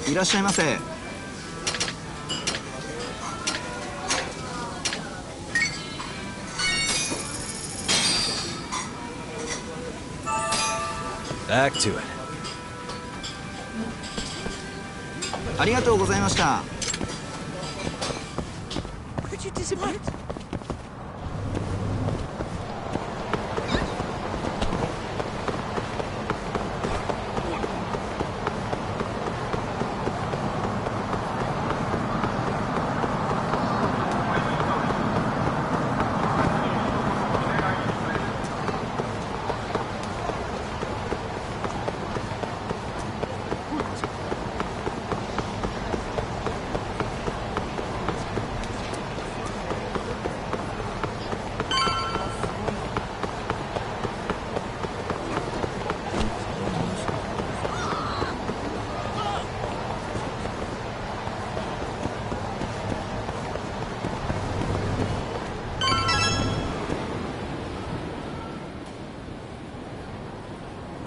いらっしゃいませ。Back to it. ありがとうございました。Could you disappear?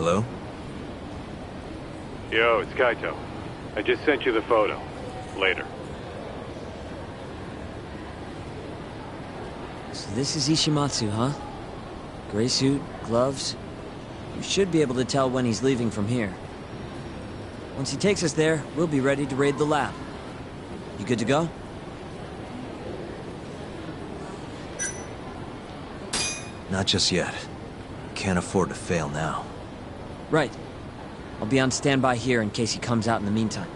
Hello? Yo, it's Kaito. I just sent you the photo. Later. So this is Ishimatsu, huh? Gray suit, gloves. You should be able to tell when he's leaving from here. Once he takes us there, we'll be ready to raid the lab. You good to go? Not just yet. Can't afford to fail now. Right. I'll be on standby here in case he comes out in the meantime.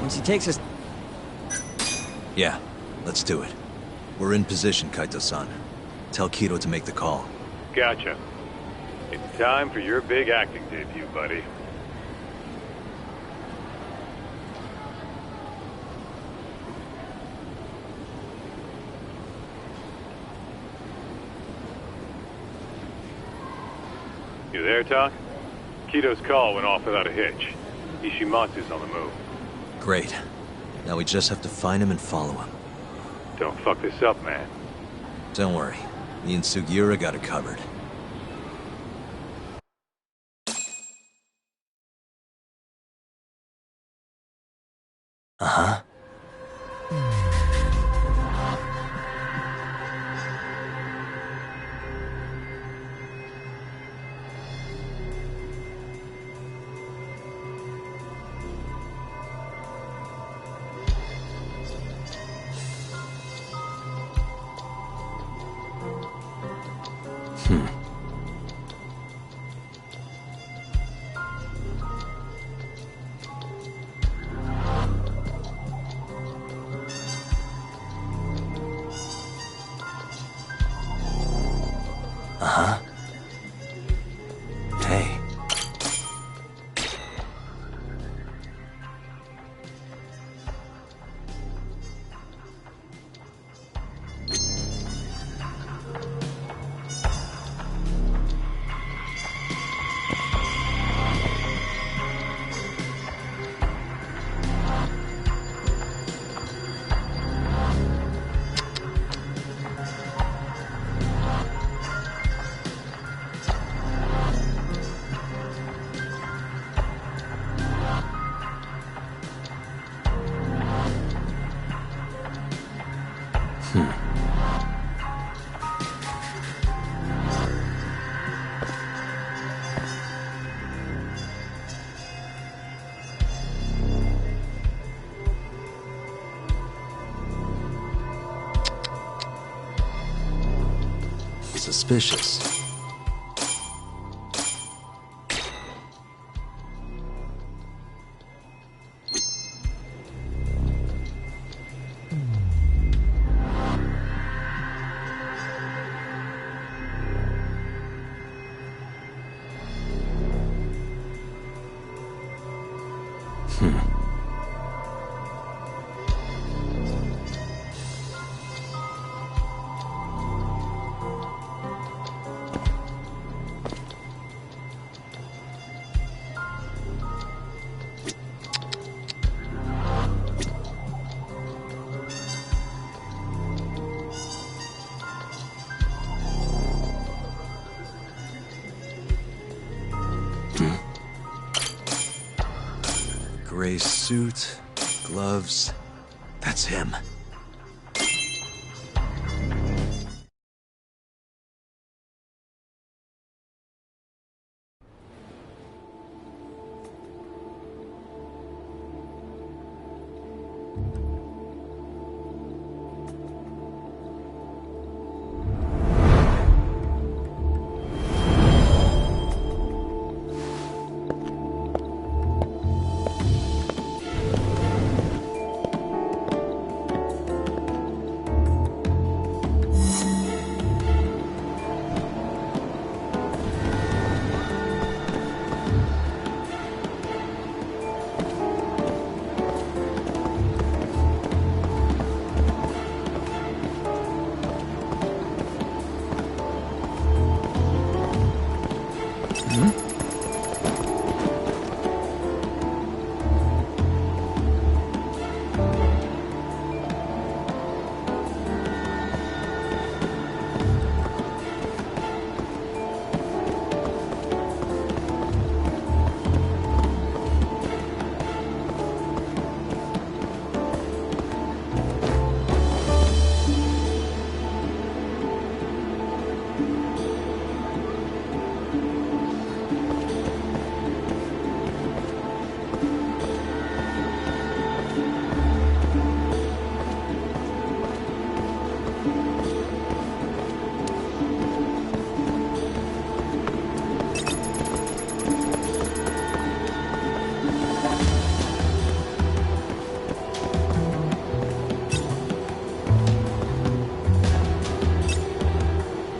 Once he takes us... Yeah, let's do it. We're in position, Kaito-san. Tell Kido to make the call. Gotcha. It's time for your big acting debut, buddy. You there, Talk? Kito's call went off without a hitch. Ishimatsu's on the move. Great. Now we just have to find him and follow him. Don't fuck this up, man. Don't worry. Me and Sugiura got it covered. Uh-huh. Uh-huh. Hey. Suspicious. Gray suit, gloves. That's him.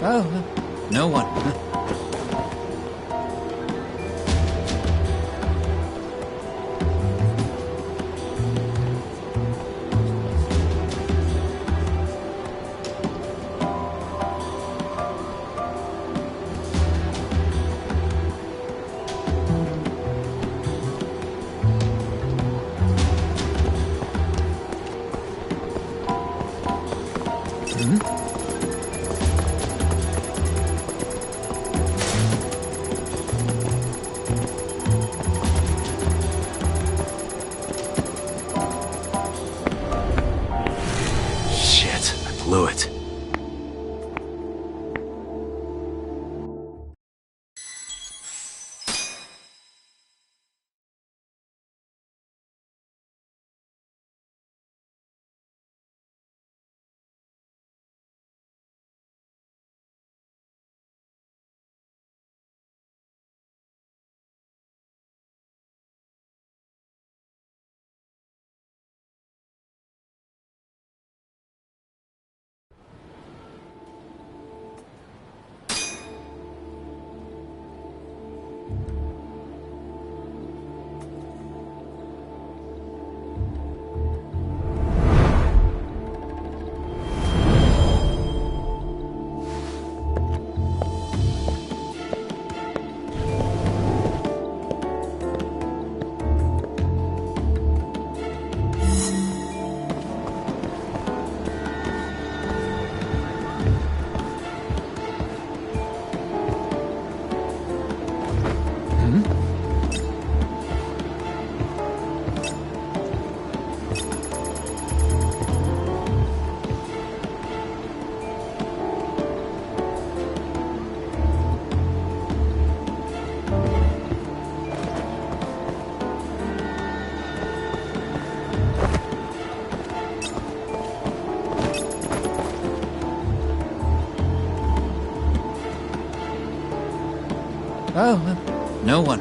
Oh, no one. Shit, I blew it. Oh, no one.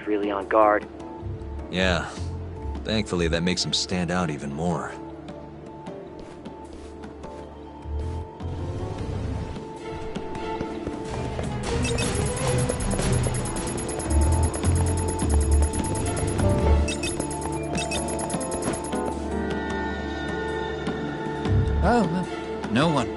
Really on guard. Yeah. Thankfully, that makes him stand out even more. Oh, no one.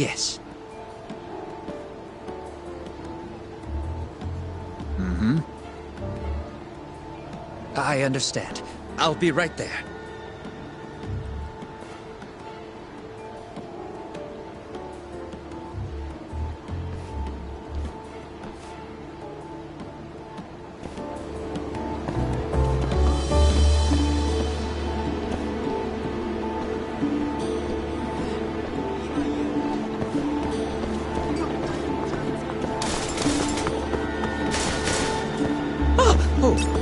Yes. Mm-hmm. I understand. I'll be right there. Oh!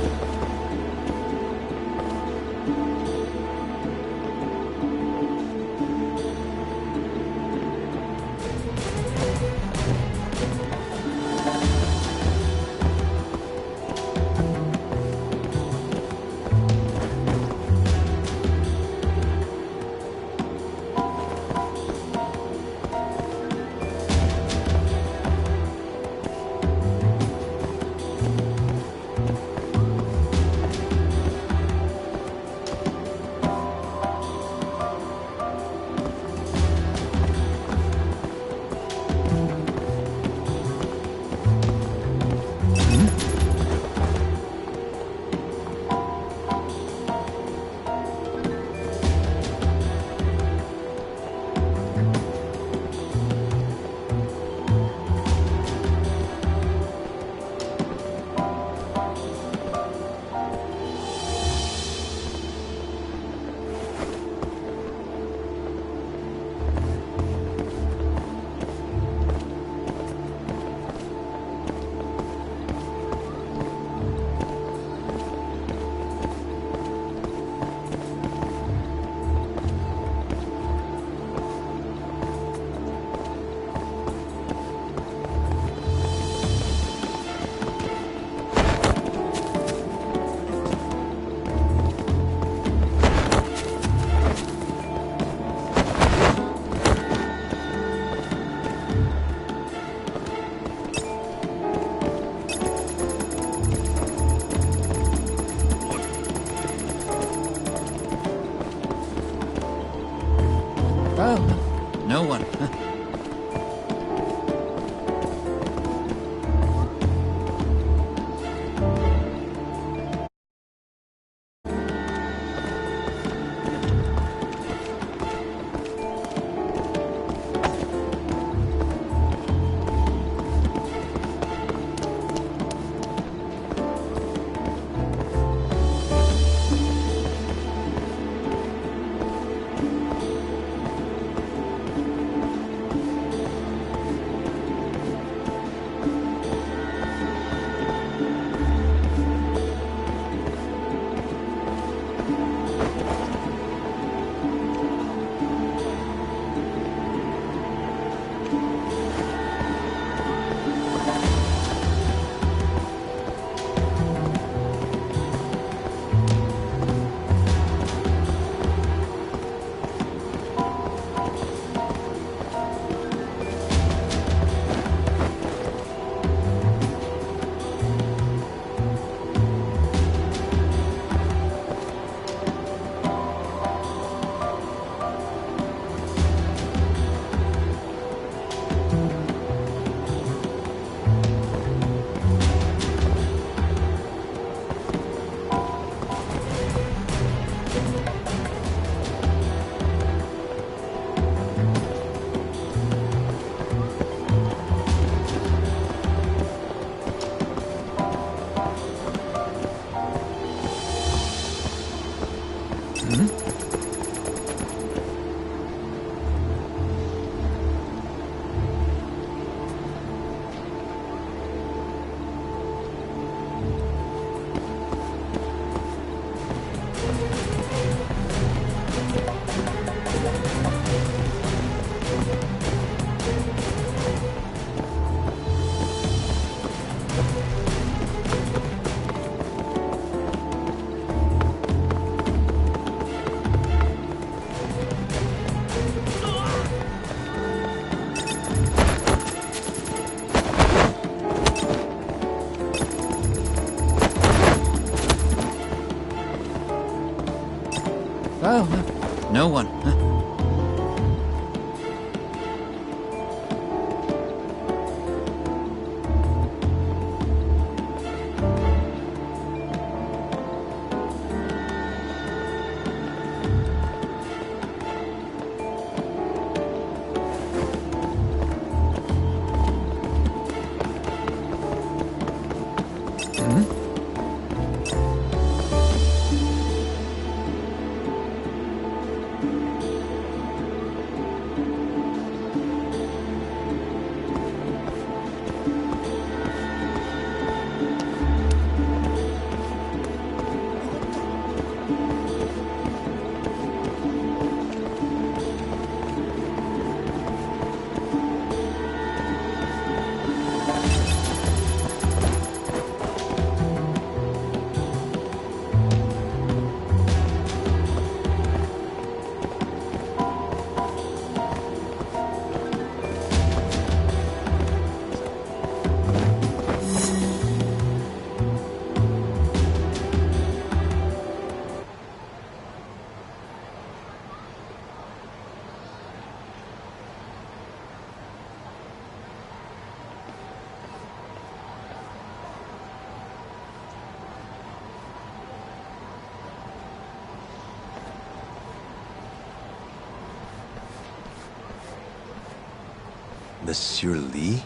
Monsieur Lee?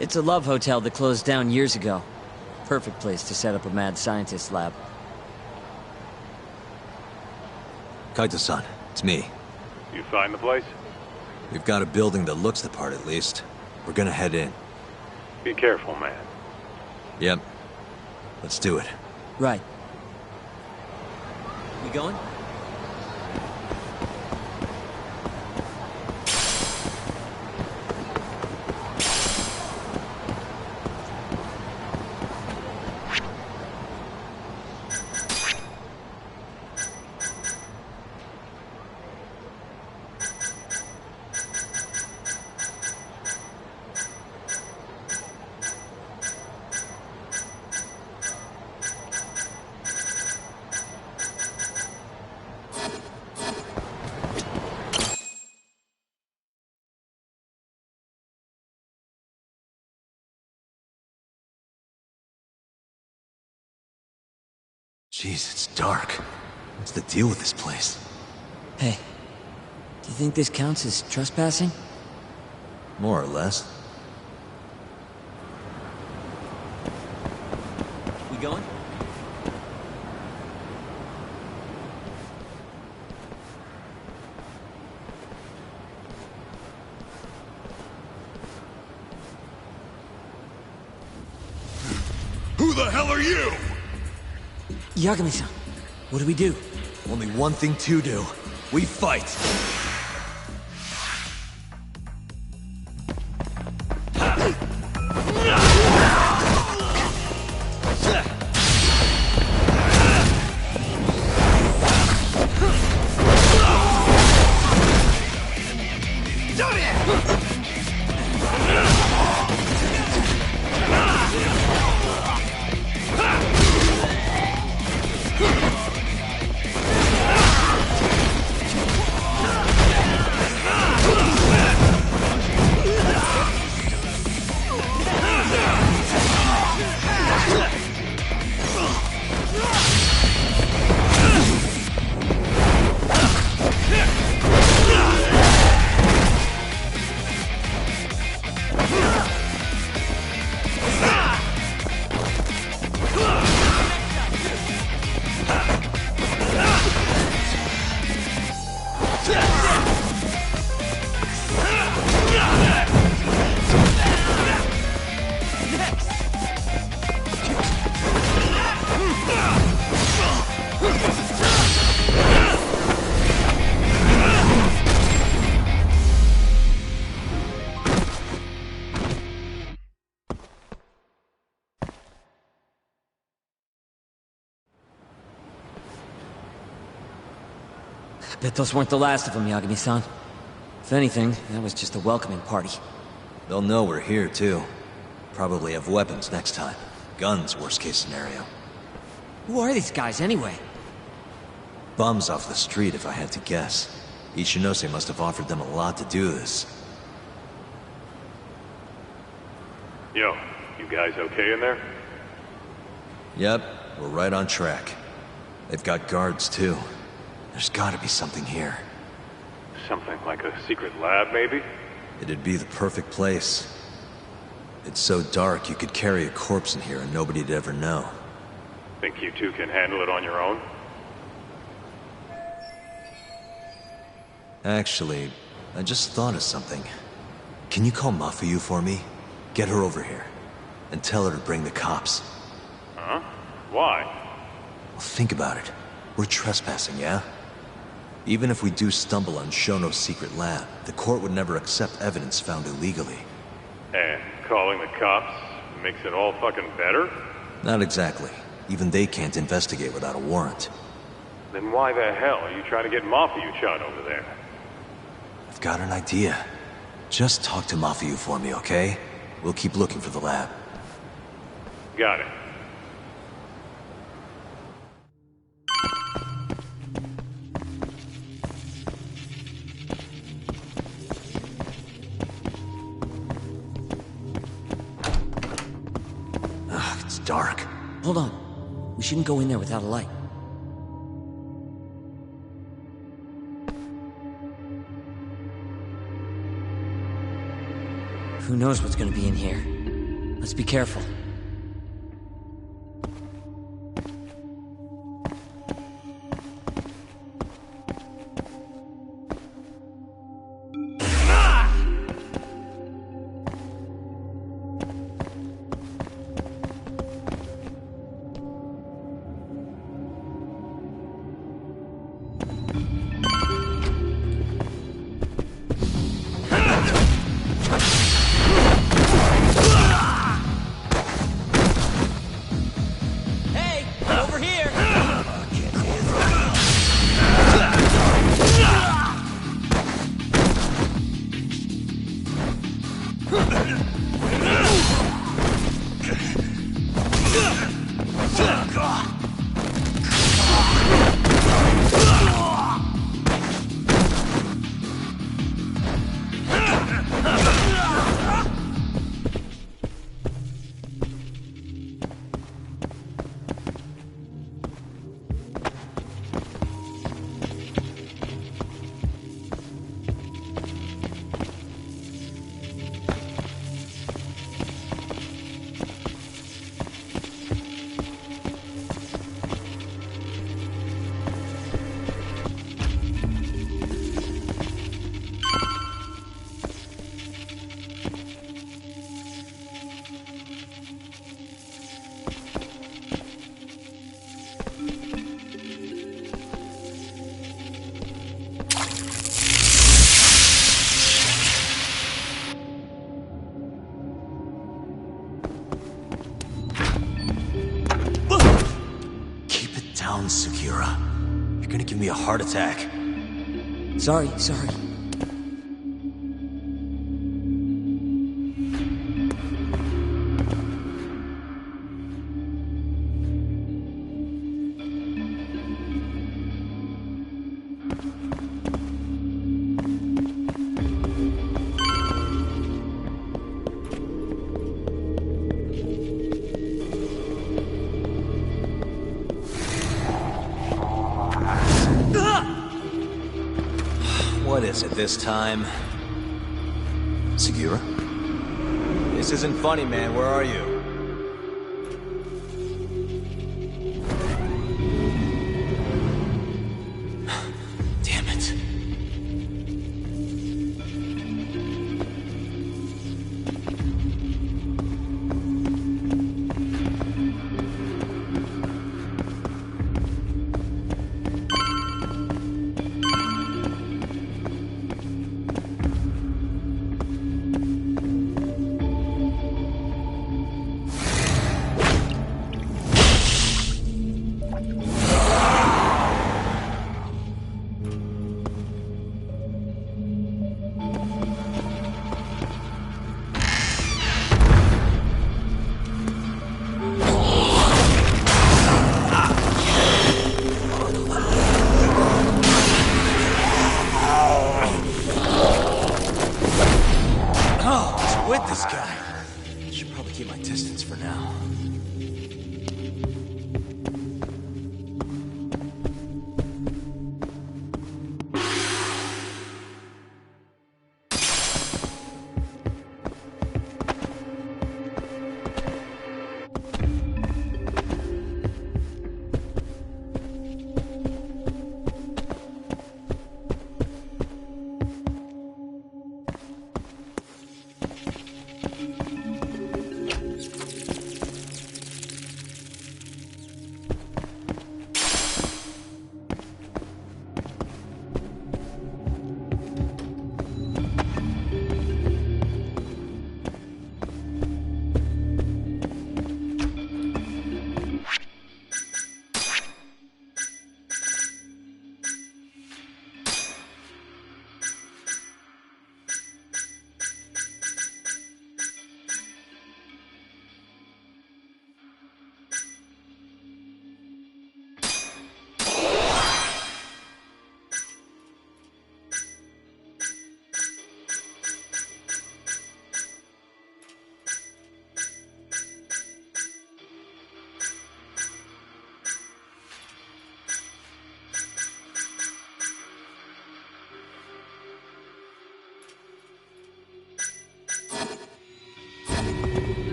It's a love hotel that closed down years ago. Perfect place to set up a mad scientist lab. Kaito-san, it's me. You find the place? We've got a building that looks the part at least. We're gonna head in. Be careful, man. Yep. Let's do it. Right. We going? Jeez, it's dark. What's the deal with this place? Hey, do you think this counts as trespassing? More or less. We going? Who the hell are you? Yagami-san, what do we do? Only one thing to do. We fight. Bet those weren't the last of them, Yagami-san. If anything, that was just a welcoming party. They'll know we're here, too. Probably have weapons next time. Guns, worst case scenario. Who are these guys, anyway? Bums off the street, if I had to guess. Ichinose must have offered them a lot to do this. Yo, you guys okay in there? Yep, we're right on track. They've got guards, too. There's gotta be something here. Something like a secret lab, maybe? It'd be the perfect place. It's so dark you could carry a corpse in here and nobody'd ever know. Think you two can handle it on your own? Actually, I just thought of something. Can you call Mafuyu for me? Get her over here. And tell her to bring the cops. Huh? Why? Well, think about it. We're trespassing, yeah? Even if we do stumble on Shono's secret lab, the court would never accept evidence found illegally. And calling the cops makes it all fucking better? Not exactly. Even they can't investigate without a warrant. Then why the hell are you trying to get Mafuyu shot over there? I've got an idea. Just talk to Mafuyu for me, okay? We'll keep looking for the lab. Got it. Ugh, it's dark. Hold on. We shouldn't go in there without a light. Who knows what's gonna be in here? Let's be careful. Segura. You're gonna give me a heart attack. Sorry. What is it this time? Segura? This isn't funny, man. Where are you? Damn it. With this guy. Should probably keep my distance for now.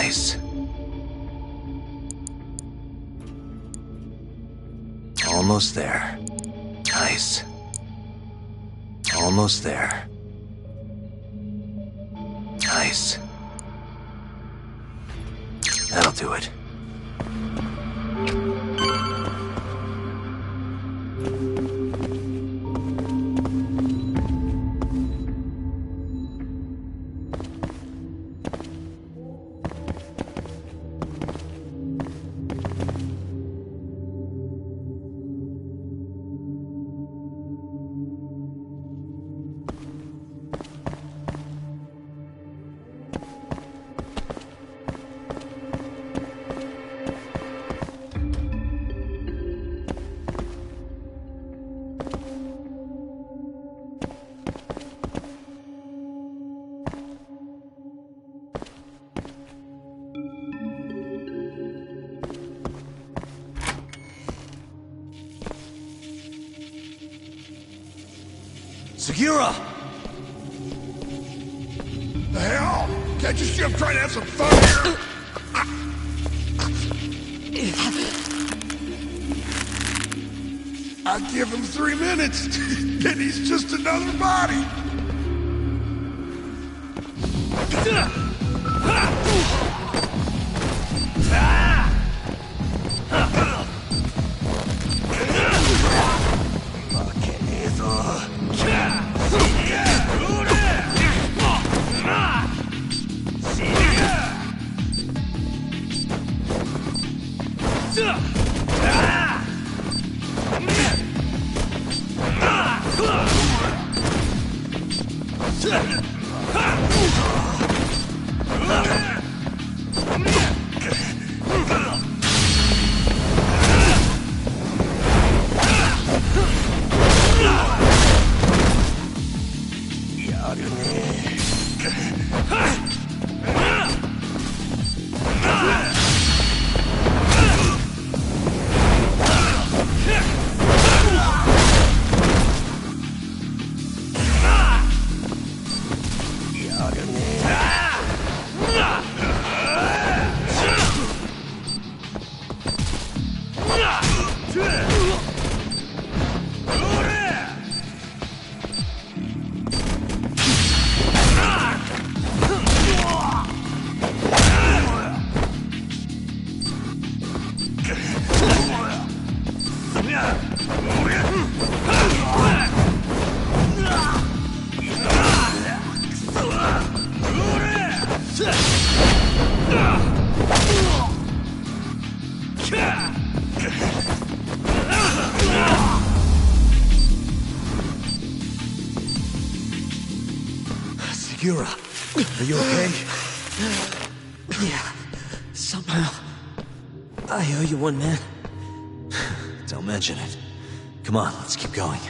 Nice. Almost there. Nice. Almost there. Nice. That'll do it. Segura! The hell? Can't you see I'm trying to have some fun here? I give him 3 minutes, then he's just another body. Segura, are you okay? Yeah, somehow. I owe you one, man. Don't mention it. Come on, let's keep going.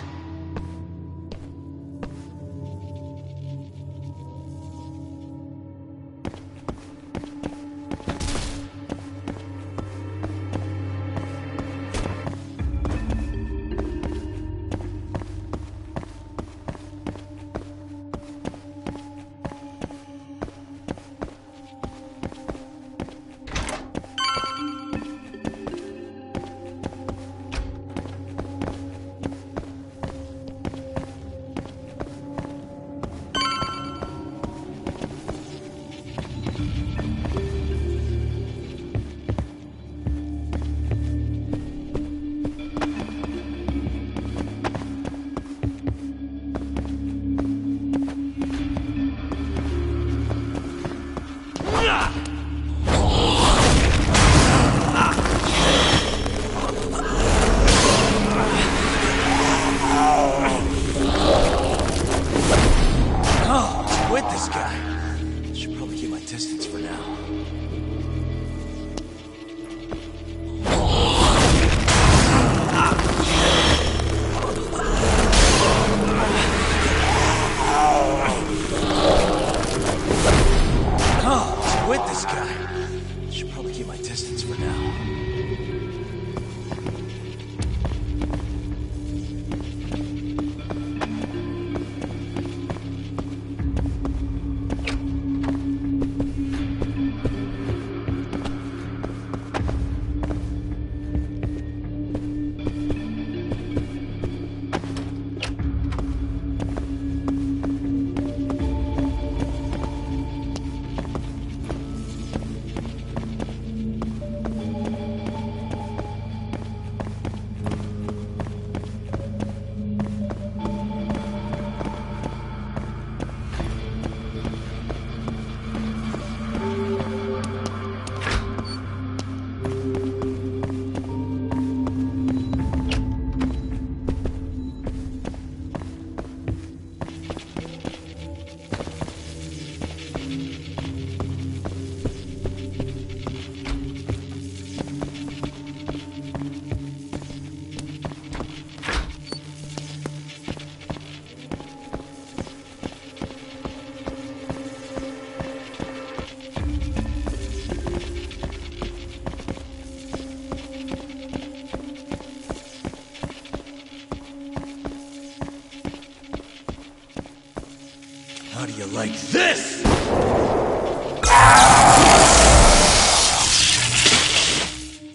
you like this?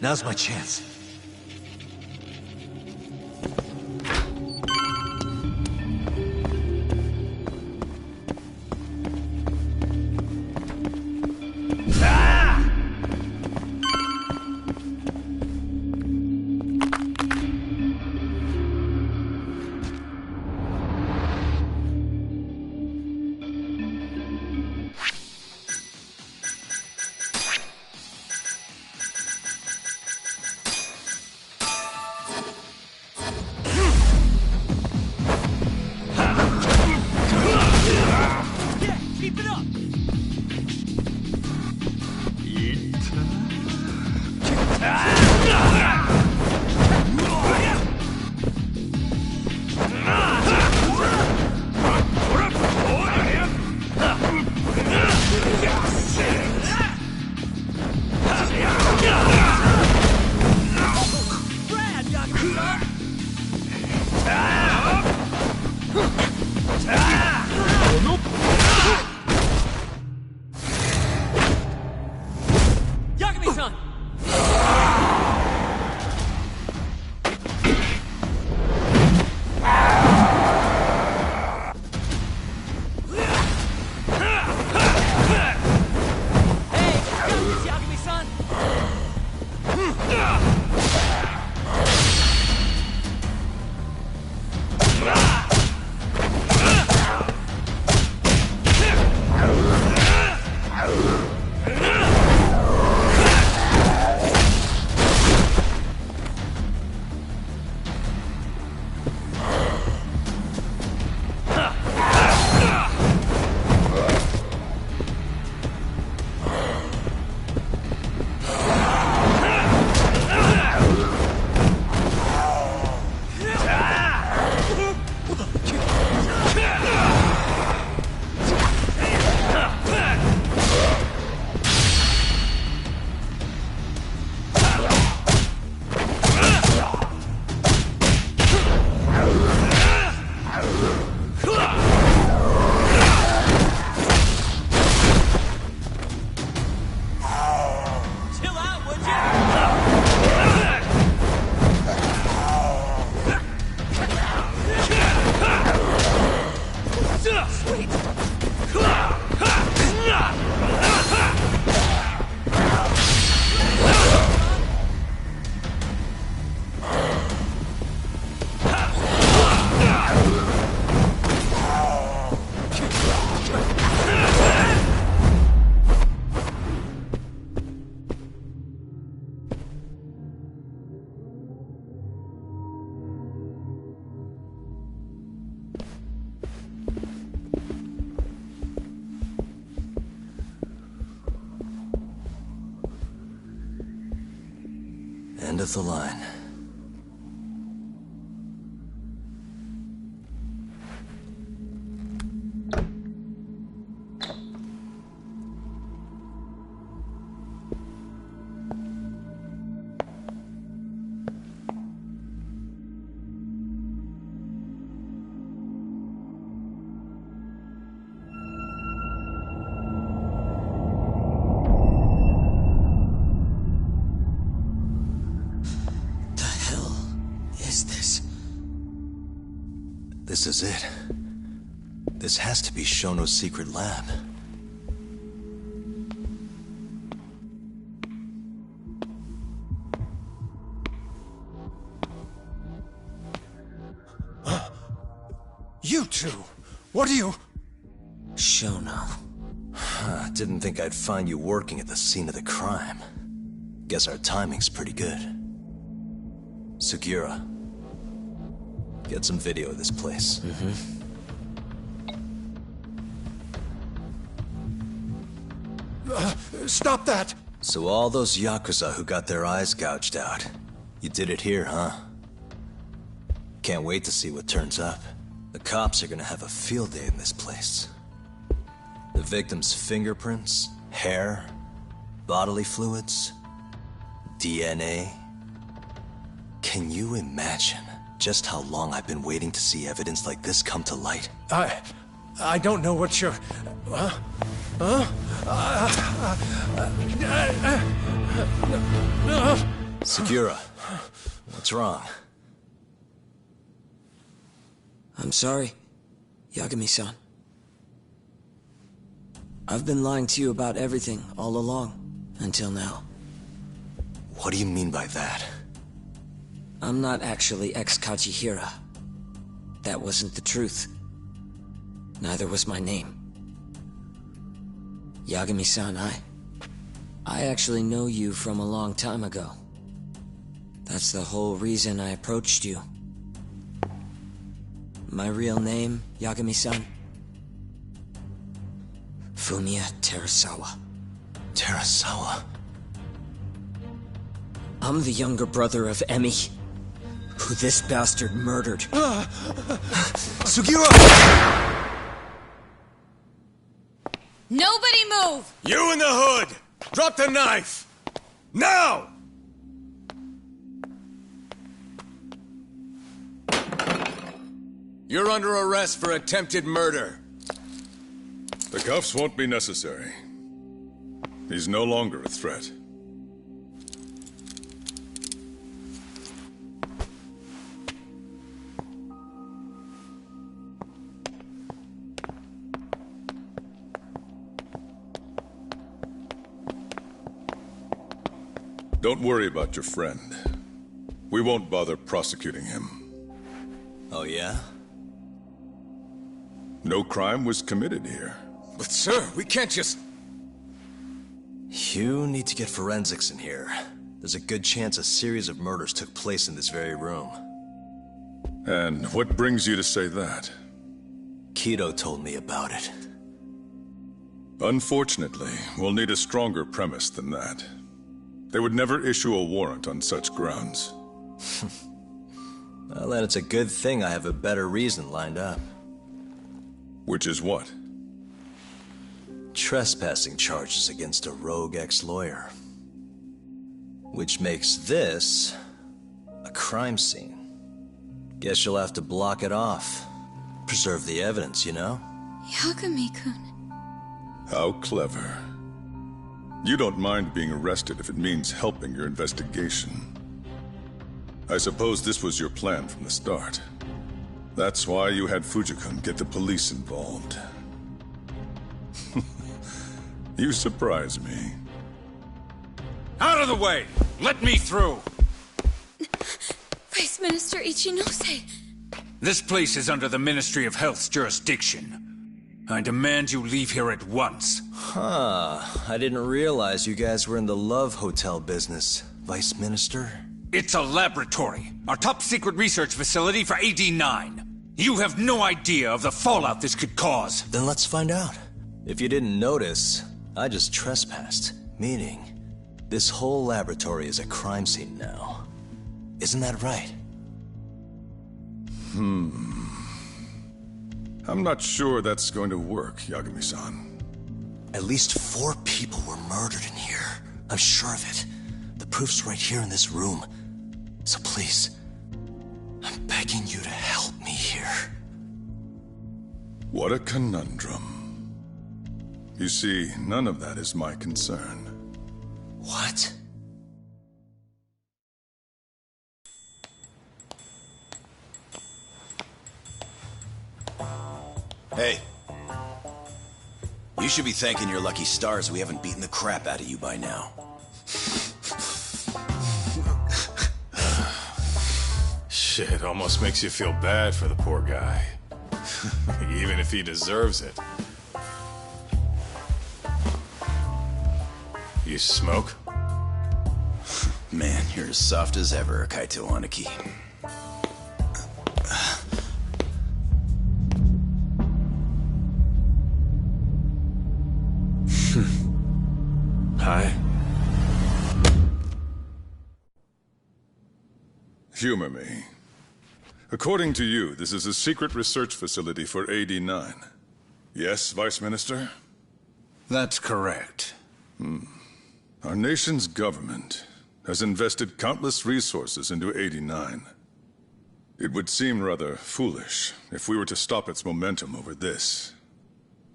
Now's my chance. Yakuza-san! End of the line. This is it. This has to be Shono's secret lab. You two! What are you... Shono. Didn't think I'd find you working at the scene of the crime. Guess our timing's pretty good. Sugiura, get some video of this place. Stop that! So all those Yakuza who got their eyes gouged out, you did it here, huh? Can't wait to see what turns up. The cops are gonna have a field day in this place. The victim's fingerprints, hair, bodily fluids, DNA. Can you imagine just how long I've been waiting to see evidence like this come to light? I don't know what you're... Segura, what's wrong? I'm sorry, Yagami-san. I've been lying to you about everything all along, until now. What do you mean by that? I'm not actually ex-Kajihira. That wasn't the truth. Neither was my name. Yagami-san, I actually know you from a long time ago. That's the whole reason I approached you. My real name, Yagami-san? Fumiya Terasawa. Terasawa? I'm the younger brother of Emi, who this bastard murdered. Segura! Nobody move! You in the hood! Drop the knife! Now! You're under arrest for attempted murder. The cuffs won't be necessary. He's no longer a threat. Don't worry about your friend. We won't bother prosecuting him. Oh, yeah? No crime was committed here. But sir, we can't just... You need to get forensics in here. There's a good chance a series of murders took place in this very room. And what brings you to say that? Kido told me about it. Unfortunately, we'll need a stronger premise than that. They would never issue a warrant on such grounds. Well, then it's a good thing I have a better reason lined up. Which is what? Trespassing charges against a rogue ex-lawyer. Which makes this a crime scene. Guess you'll have to block it off. Preserve the evidence, you know? Yagami-kun. How clever. You don't mind being arrested if it means helping your investigation. I suppose this was your plan from the start. That's why you had Fujikun get the police involved. You surprise me. Out of the way! Let me through! Vice Minister Ichinose. This place is under the Ministry of Health's jurisdiction. I demand you leave here at once. Huh. I didn't realize you guys were in the love hotel business, Vice Minister. It's a laboratory. Our top secret research facility for AD-9. You have no idea of the fallout this could cause. Then let's find out. If you didn't notice, I just trespassed. Meaning, this whole laboratory is a crime scene now. Isn't that right? I'm not sure that's going to work, Yagami-san. At least 4 people were murdered in here. I'm sure of it. The proof's right here in this room. So please, I'm begging you to help me here. What a conundrum. You see, none of that is my concern. What? Hey. You should be thanking your lucky stars we haven't beaten the crap out of you by now. Shit, almost makes you feel bad for the poor guy. Even if he deserves it. You smoke? Man, you're as soft as ever, Kaito Aniki. Hi. Humor me. According to you, this is a secret research facility for AD-9. Yes, Vice Minister? That's correct. Our nation's government has invested countless resources into AD-9. It would seem rather foolish if we were to stop its momentum over this.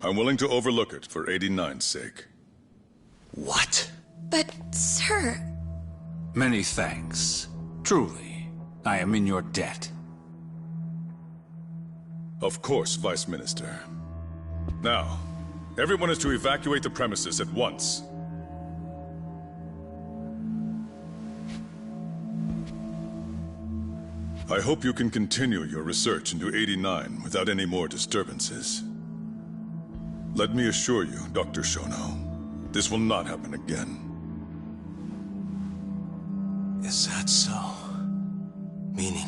I'm willing to overlook it for 89's sake. What? But, sir... Many thanks. Truly, I am in your debt. Of course, Vice Minister. Now, everyone is to evacuate the premises at once. I hope you can continue your research into 89 without any more disturbances. Let me assure you, Dr. Shono, this will not happen again. Is that so? Meaning...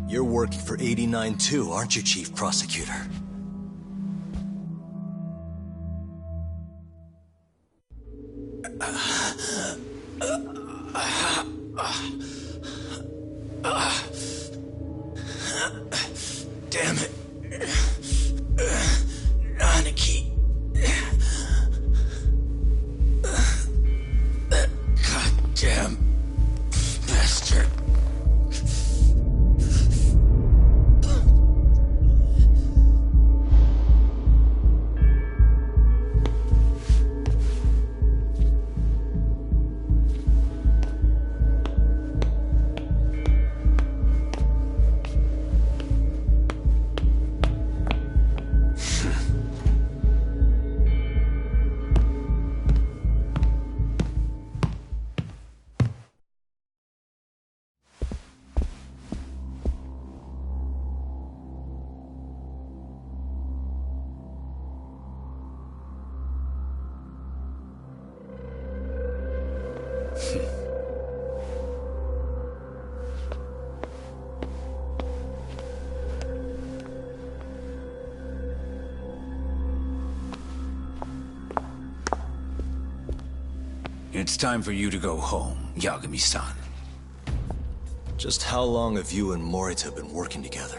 you're working for 89 too, aren't you, Chief Prosecutor? Damn it. Aniki. That goddamn bastard. It's time for you to go home, Yagami-san. Just how long have you and Morita been working together?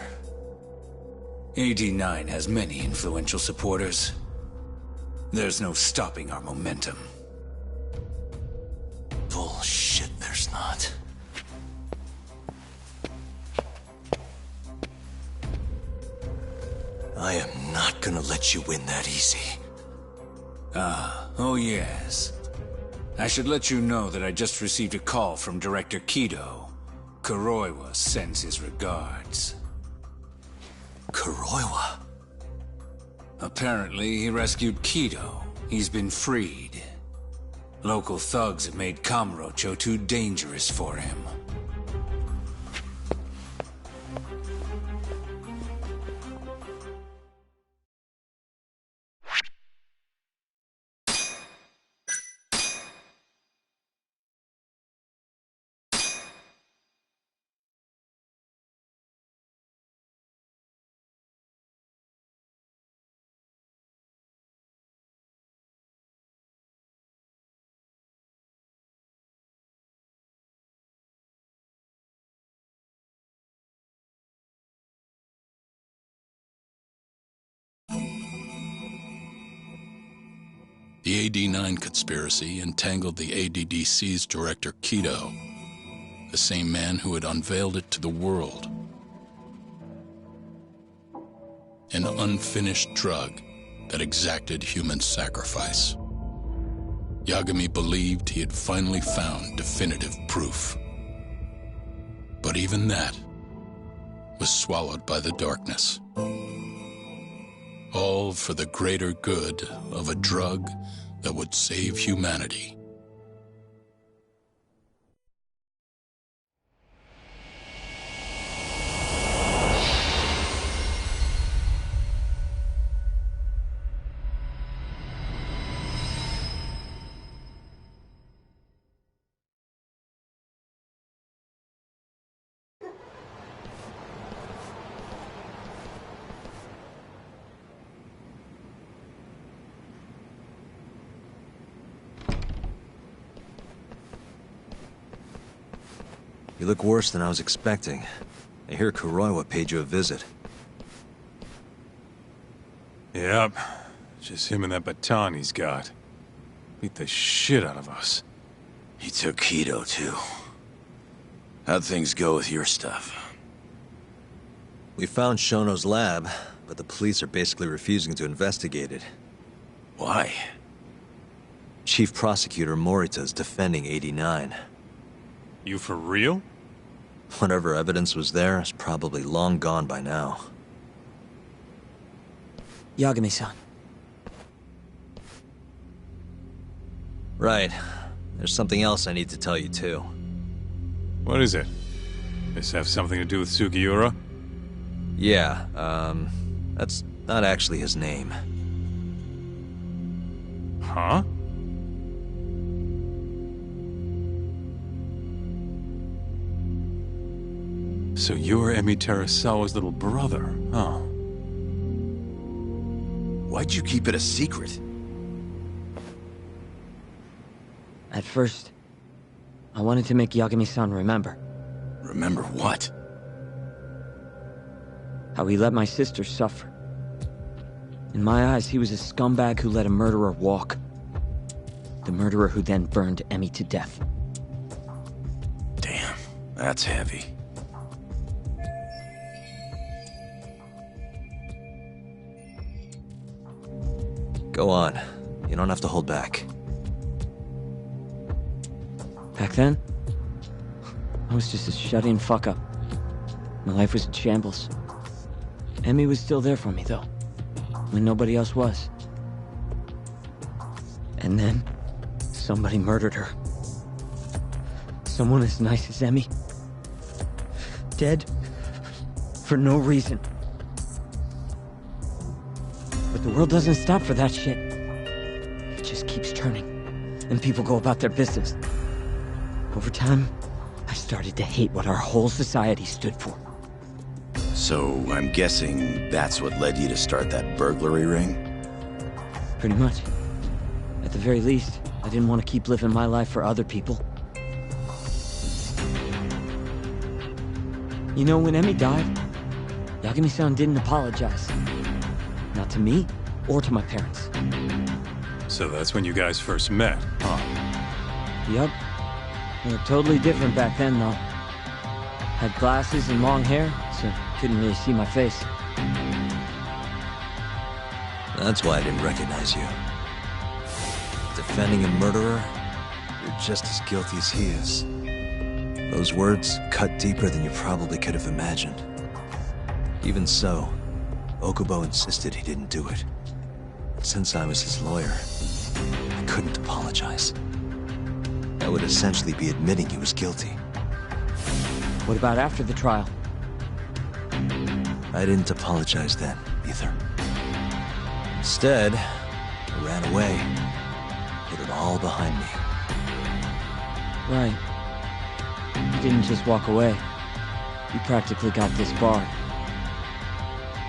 AD9 has many influential supporters. There's no stopping our momentum. Bullshit, there's not. I am not gonna let you win that easy. Oh yes. I should let you know that I just received a call from Director Kido. Kuroiwa sends his regards. Kuroiwa? Apparently, he rescued Kido. He's been freed. Local thugs have made Kamurocho too dangerous for him. The AD9 conspiracy entangled the ADDC's director Kido, the same man who had unveiled it to the world. An unfinished drug that exacted human sacrifice. Yagami believed he had finally found definitive proof. But even that was swallowed by the darkness. All for the greater good of a drug that would save humanity. You look worse than I was expecting. I hear Kuroiwa paid you a visit. Yep. Just him and that baton he's got. Beat the shit out of us. He took Kido, too. How'd things go with your stuff? We found Shono's lab, but the police are basically refusing to investigate it. Why? Chief Prosecutor Morita is defending 89. You for real? Whatever evidence was there is probably long gone by now. Yagami-san. Right. There's something else I need to tell you, too. What is it? This have something to do with Sugiura? Yeah, that's not actually his name. Huh? So you're Emi Terasawa's little brother, huh? Why'd you keep it a secret? At first, I wanted to make Yagami-san remember. Remember what? How he let my sister suffer. In my eyes, he was a scumbag who let a murderer walk. The murderer who then burned Emi to death. Damn, that's heavy. Go on. You don't have to hold back. Back then, I was just a shut-in fuck-up. My life was in shambles. Emi was still there for me, though, when nobody else was. And then, somebody murdered her. Someone as nice as Emi. Dead for no reason. But the world doesn't stop for that shit. It just keeps turning, and people go about their business. Over time, I started to hate what our whole society stood for. So, I'm guessing that's what led you to start that burglary ring? Pretty much. At the very least, I didn't want to keep living my life for other people. You know, when Emi died, Yagami-san didn't apologize. Not to me, or to my parents. So that's when you guys first met, huh? Yup. We were totally different back then, though. Had glasses and long hair, so couldn't really see my face. That's why I didn't recognize you. Defending a murderer, you're just as guilty as he is. Those words cut deeper than you probably could have imagined. Even so, Okubo insisted he didn't do it. Since I was his lawyer, I couldn't apologize. That would essentially be admitting he was guilty. What about after the trial? I didn't apologize then, either. Instead, I ran away. Put it all behind me. Right. You didn't just walk away. You practically got disbarred.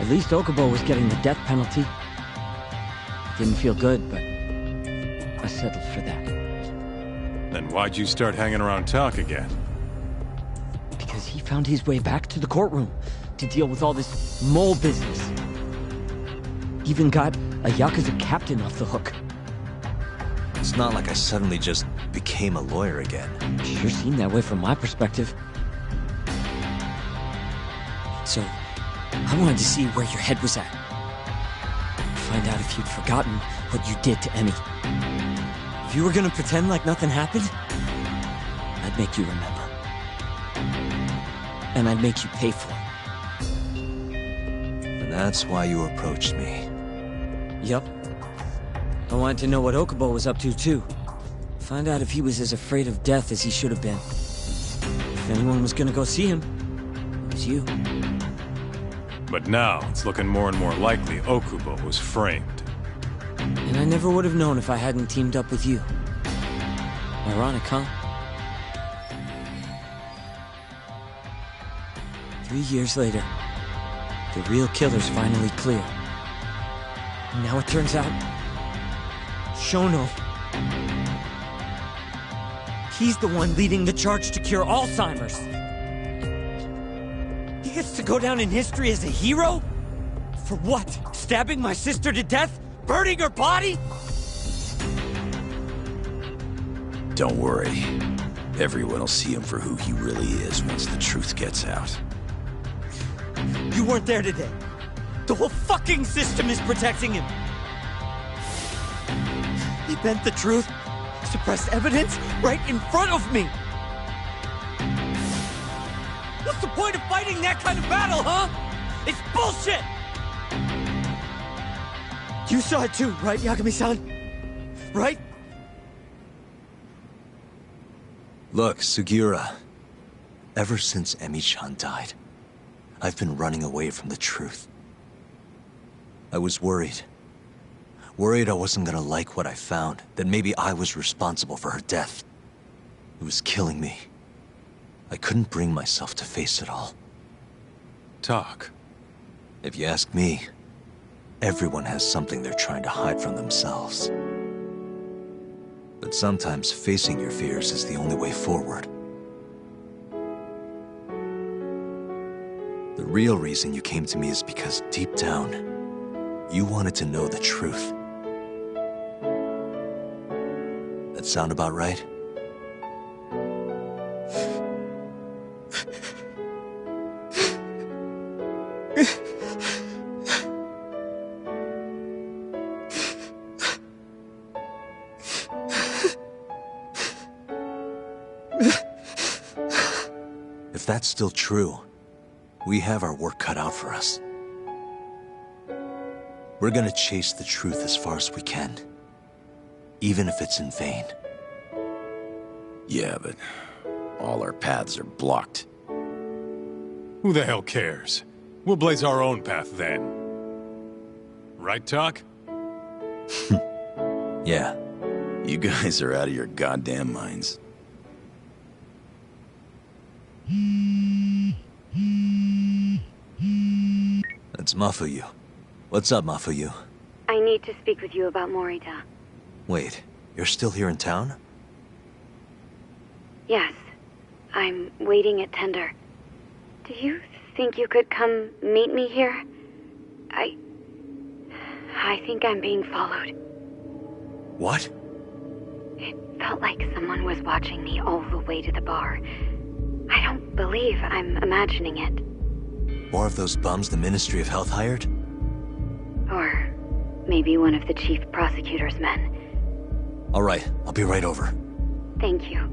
At least Okubo was getting the death penalty. It didn't feel good, but I settled for that. Then why'd you start hanging around talk again? Because he found his way back to the courtroom to deal with all this mole business. Even got a Yakuza captain off the hook. It's not like I suddenly just became a lawyer again. Sure seemed that way from my perspective. So, I wanted to see where your head was at. Find out if you'd forgotten what you did to Emi. If you were gonna pretend like nothing happened, I'd make you remember. And I'd make you pay for it. And that's why you approached me. Yup. I wanted to know what Okubo was up to, too. Find out if he was as afraid of death as he should have been. If anyone was gonna go see him, it was you. But now, it's looking more and more likely Okubo was framed. And I never would have known if I hadn't teamed up with you. Ironic, huh? 3 years later, the real killer's finally clear. And now it turns out, Shono, he's the one leading the charge to cure Alzheimer's. He gets to go down in history as a hero? For what? Stabbing my sister to death? Burning her body? Don't worry. Everyone will see him for who he really is once the truth gets out. You weren't there today. The whole fucking system is protecting him! He bent the truth, suppressed evidence right in front of me! What's the point of fighting that kind of battle, huh? It's bullshit! You saw it too, right, Yagami-san? Right? Look, Sugiura. Ever since Emi-chan died, I've been running away from the truth. I was worried. Worried I wasn't gonna like what I found, that maybe I was responsible for her death. It was killing me. I couldn't bring myself to face it all. Talk. If you ask me, everyone has something they're trying to hide from themselves. But sometimes facing your fears is the only way forward. The real reason you came to me is because deep down, you wanted to know the truth. That sound about right? If that's still true, we have our work cut out for us. We're gonna chase the truth as far as we can, even if it's in vain. Yeah, but all our paths are blocked. Who the hell cares? We'll blaze our own path then. Right, Talk? Yeah. You guys are out of your goddamn minds. That's Mafuyu. What's up, Mafuyu? I need to speak with you about Morita. Wait, you're still here in town? Yes. I'm waiting at Tender. Do you think you could come meet me here? I think I'm being followed. What? It felt like someone was watching me all the way to the bar. I don't believe I'm imagining it. More of those bums the Ministry of Health hired? Or maybe one of the chief prosecutor's men. All right, I'll be right over. Thank you.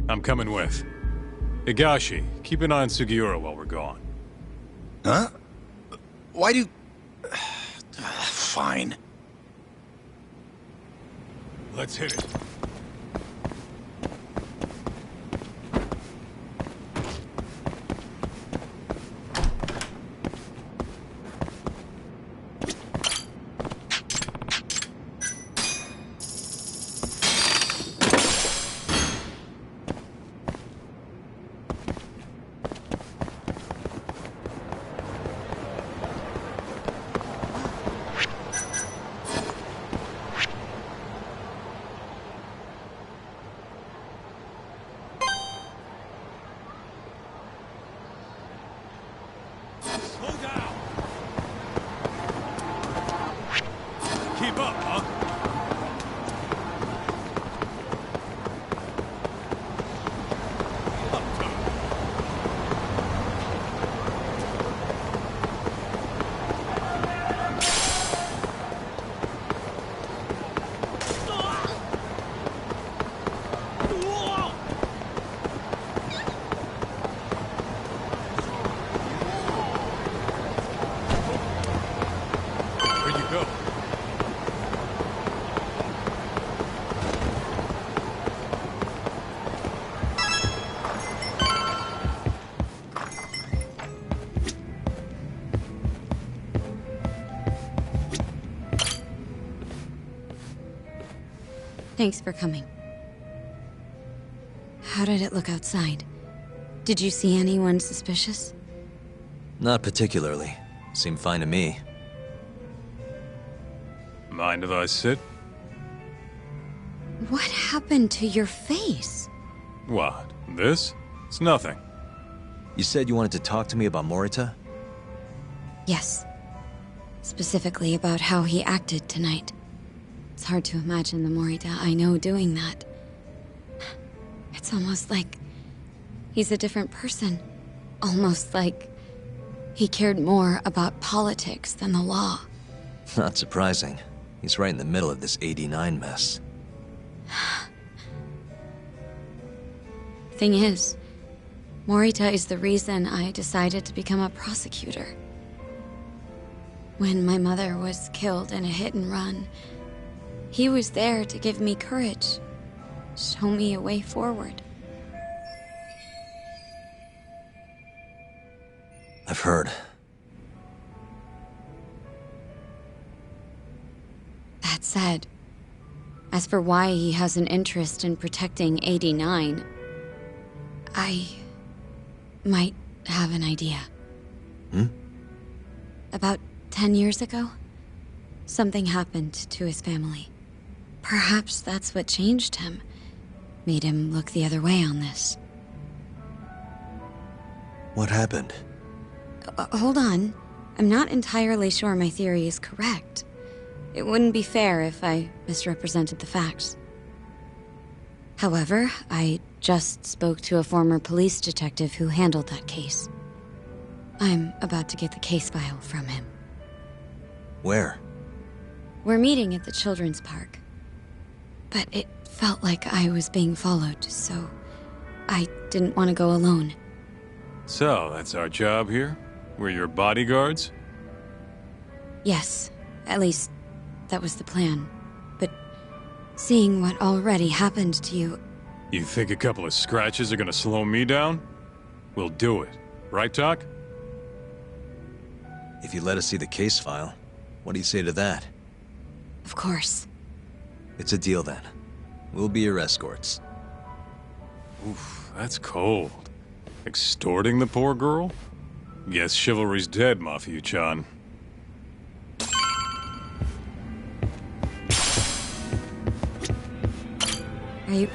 I'm coming with. Higashi, keep an eye on Sugiura while we're gone. Huh? Why do... Fine. Let's hit it. Thanks for coming. How did it look outside? Did you see anyone suspicious? Not particularly. Seemed fine to me. Mind if I sit? What happened to your face? What? This? It's nothing. You said you wanted to talk to me about Morita? Yes. Specifically about how he acted tonight. It's hard to imagine the Morita I know doing that. It's almost like he's a different person. Almost like He cared more about politics than the law. Not surprising. He's right in the middle of this 89 mess. Thing is, Morita is the reason I decided to become a prosecutor. When my mother was killed in a hit and run, he was there to give me courage, show me a way forward. I've heard. That said, as for why he has an interest in protecting 89, I might have an idea. About 10 years ago, something happened to his family. Perhaps that's what changed him, made him look the other way on this. What happened? Hold on. I'm not entirely sure my theory is correct. It wouldn't be fair if I misrepresented the facts. However, I just spoke to a former police detective who handled that case. I'm about to get the case file from him. Where? We're meeting at the children's park. But it felt like I was being followed, so I didn't want to go alone. So, that's our job here? We're your bodyguards? Yes, at least that was the plan. But seeing what already happened to you... You think a couple of scratches are gonna slow me down? We'll do it. Right, Doc? If you let us see the case file, what do you say to that? Of course. It's a deal then. We'll be your escorts. Oof, that's cold. Extorting the poor girl? Guess chivalry's dead, Mafia-chan. Are you...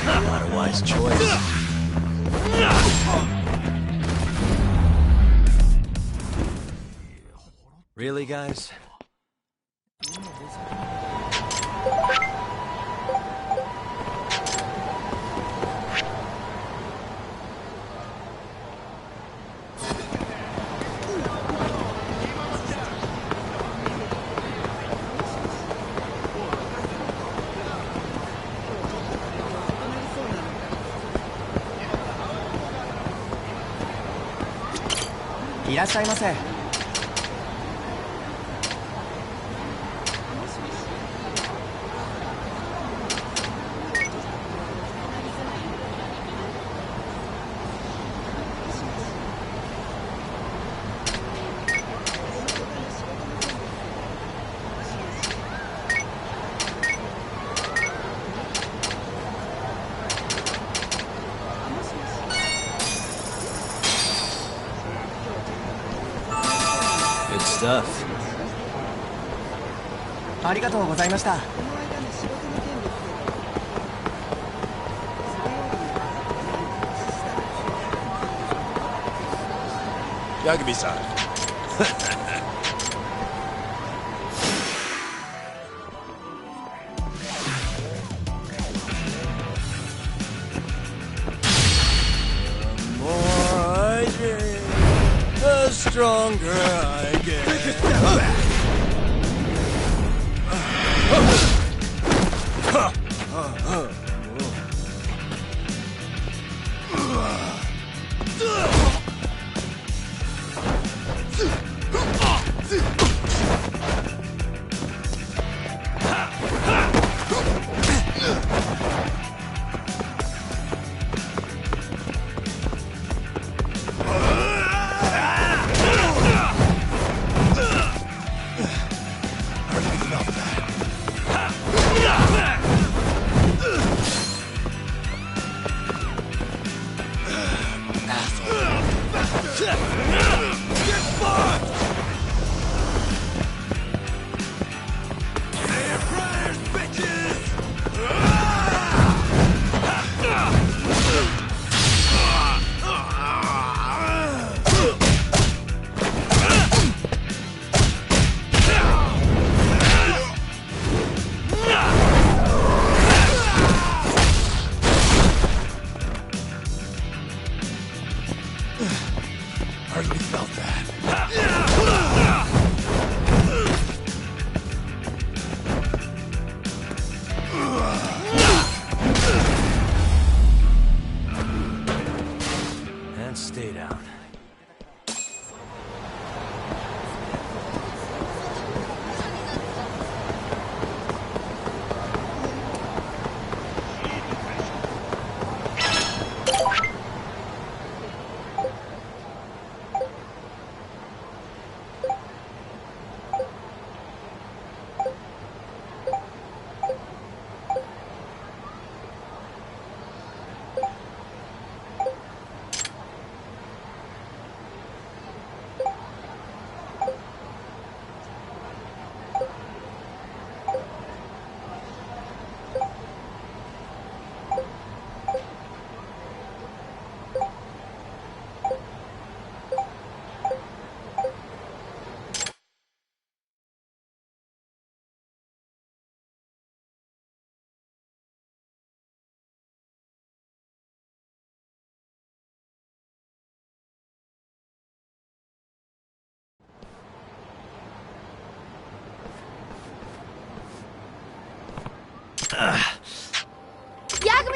Not a wise choice. Really, guys?いらっしゃいませ。Good stuff. ありがとうございました。ヤグミさん。The stronger I get.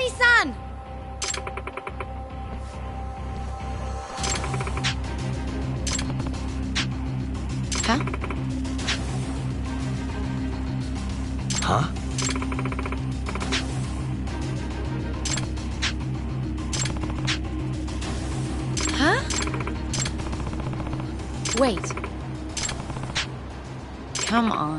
Yagami-san! Huh? Huh? Huh? Wait. Come on.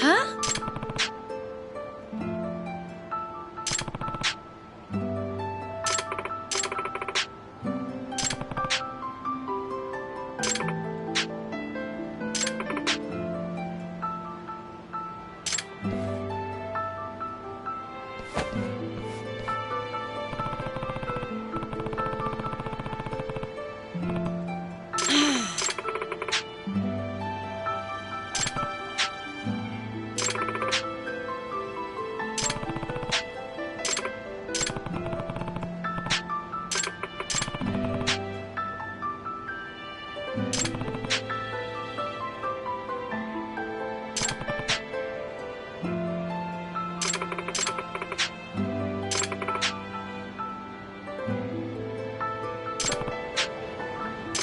Huh?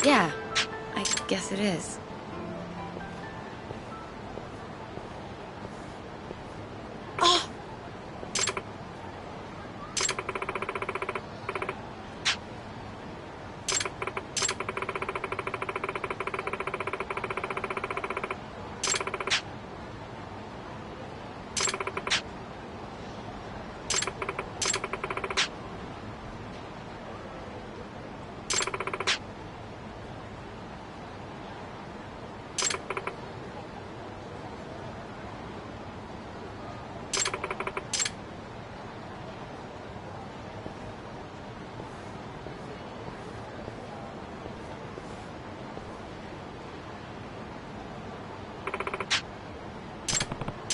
Yeah, I guess it is. Oh!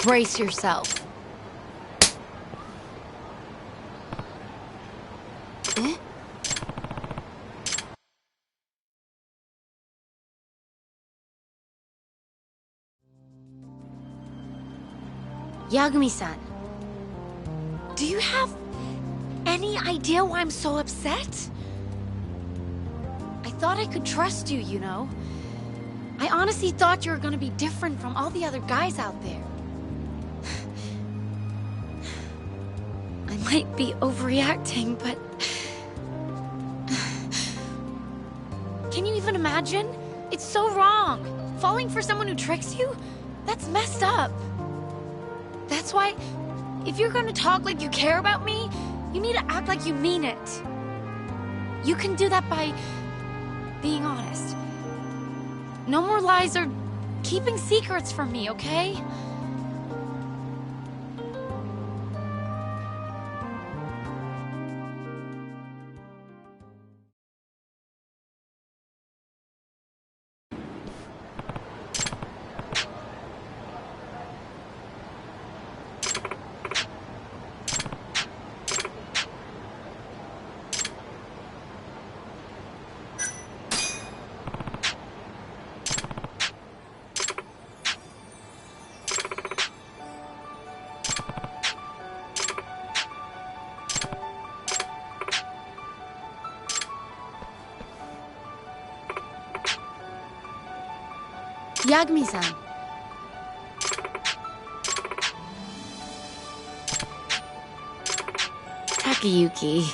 Brace yourself. Eh? Yagami-san, do you have any idea why I'm so upset? I thought I could trust you, you know? I honestly thought you were gonna be different from all the other guys out there. I might be overreacting, but... Can you even imagine? It's so wrong. Falling for someone who tricks you? That's messed up. That's why, if you're gonna talk like you care about me, you need to act like you mean it. You can do that by being honest. No more lies or keeping secrets from me, okay? Yagami-san. Takayuki.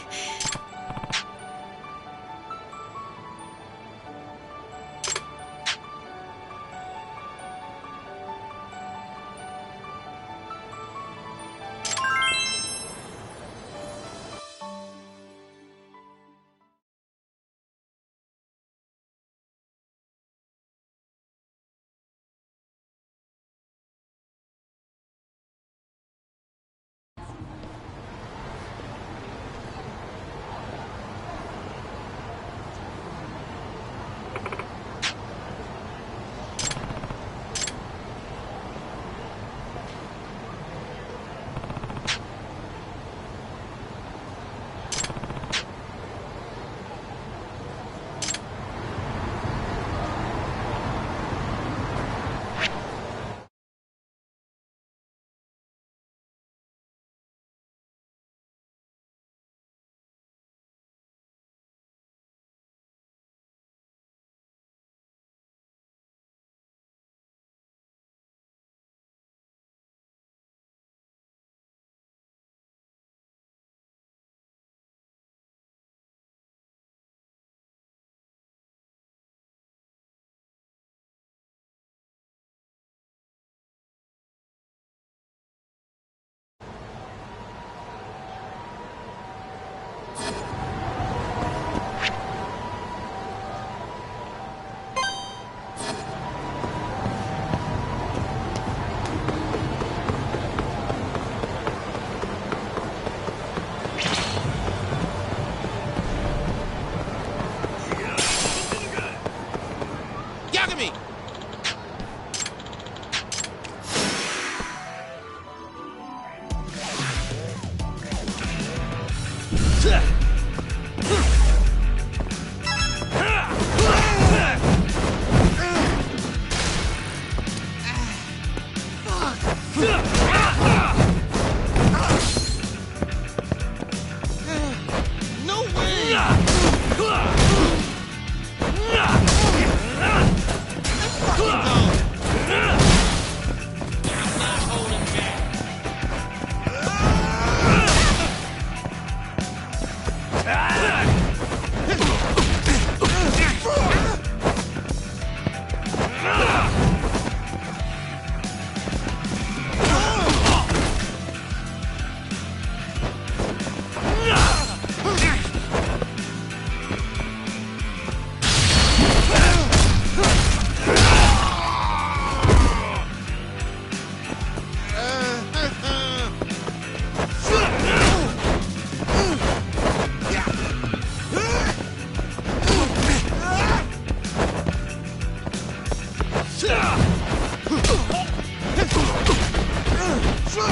What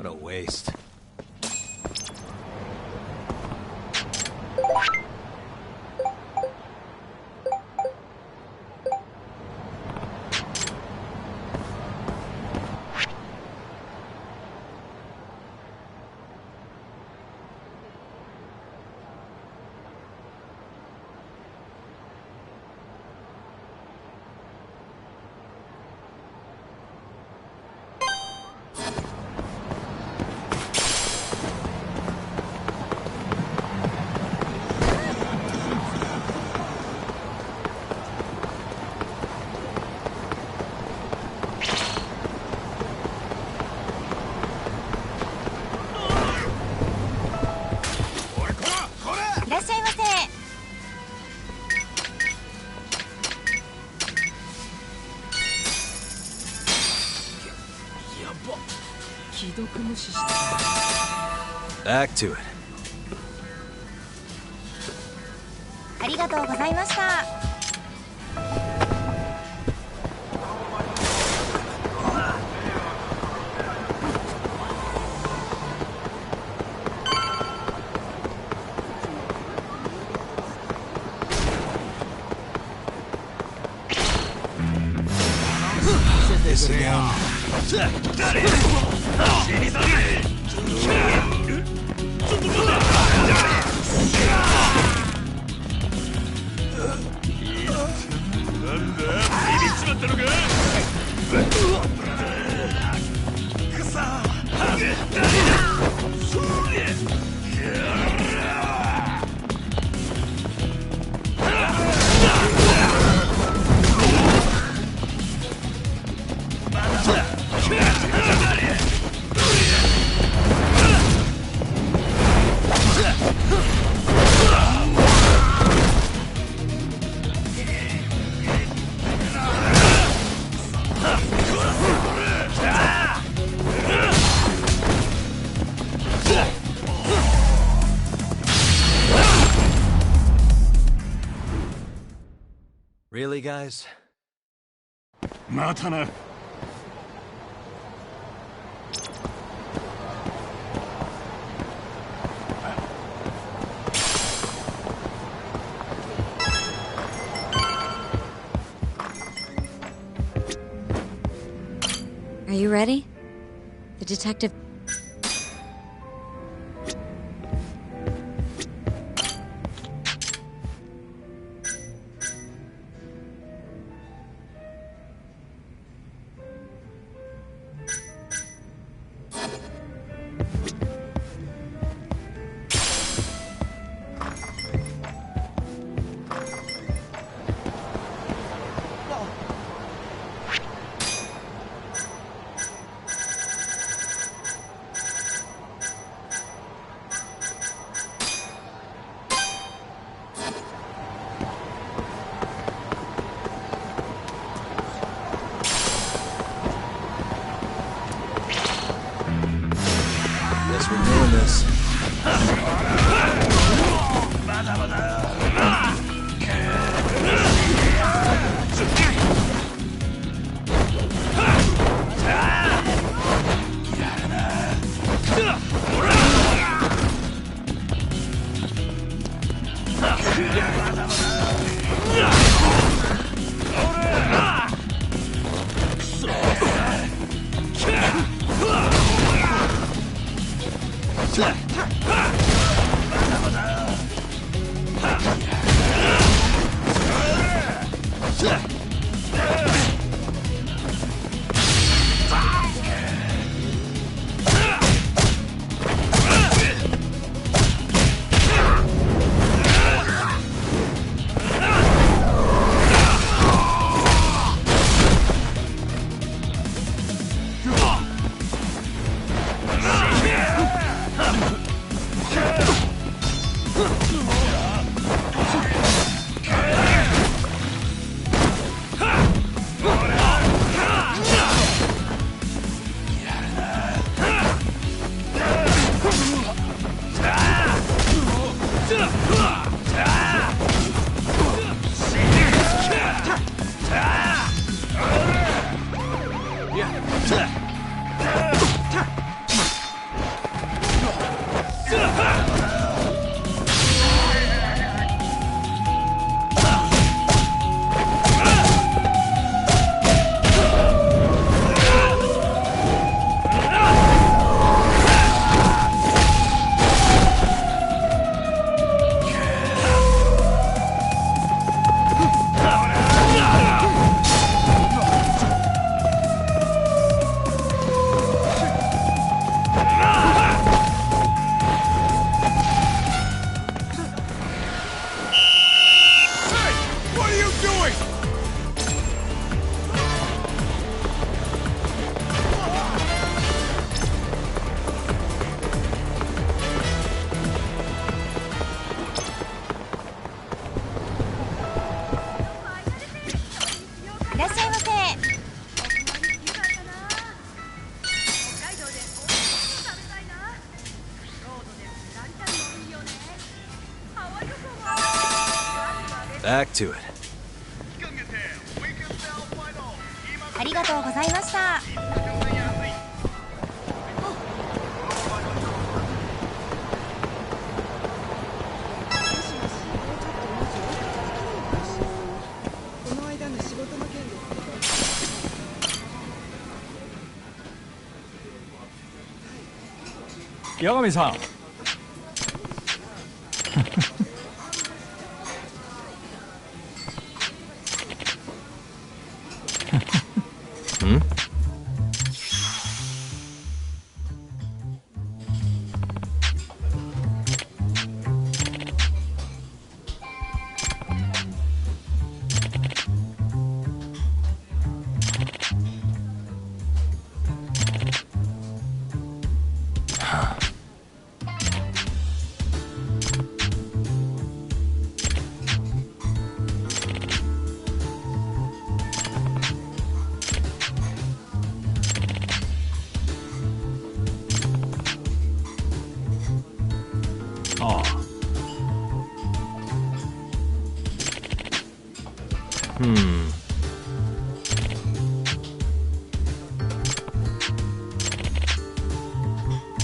a waste. Back to it. ありがとうございました。This again. Really, guys? またな。Are you ready? The detective... Guess we're doing this. Back to it. ありがとうございました。八神さん。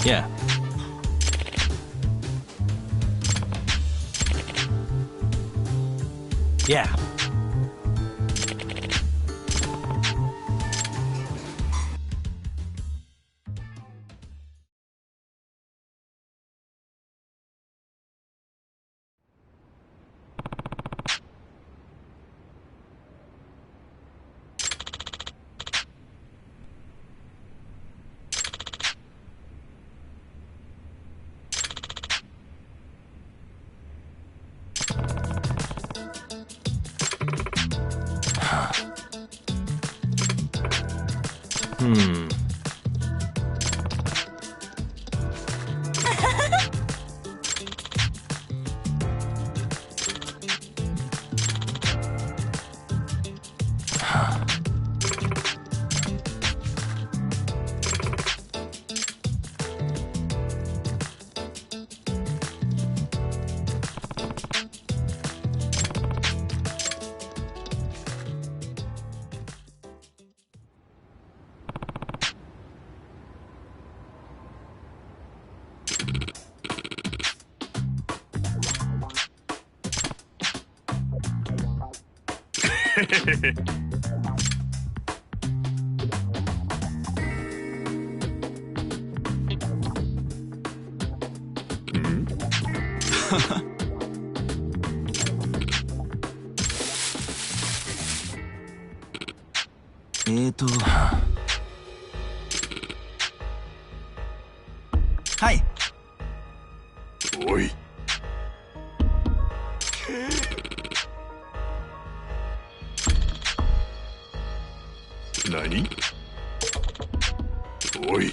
Yeah. Yeah. Hmm. Hi. Oi. Nani? Oi.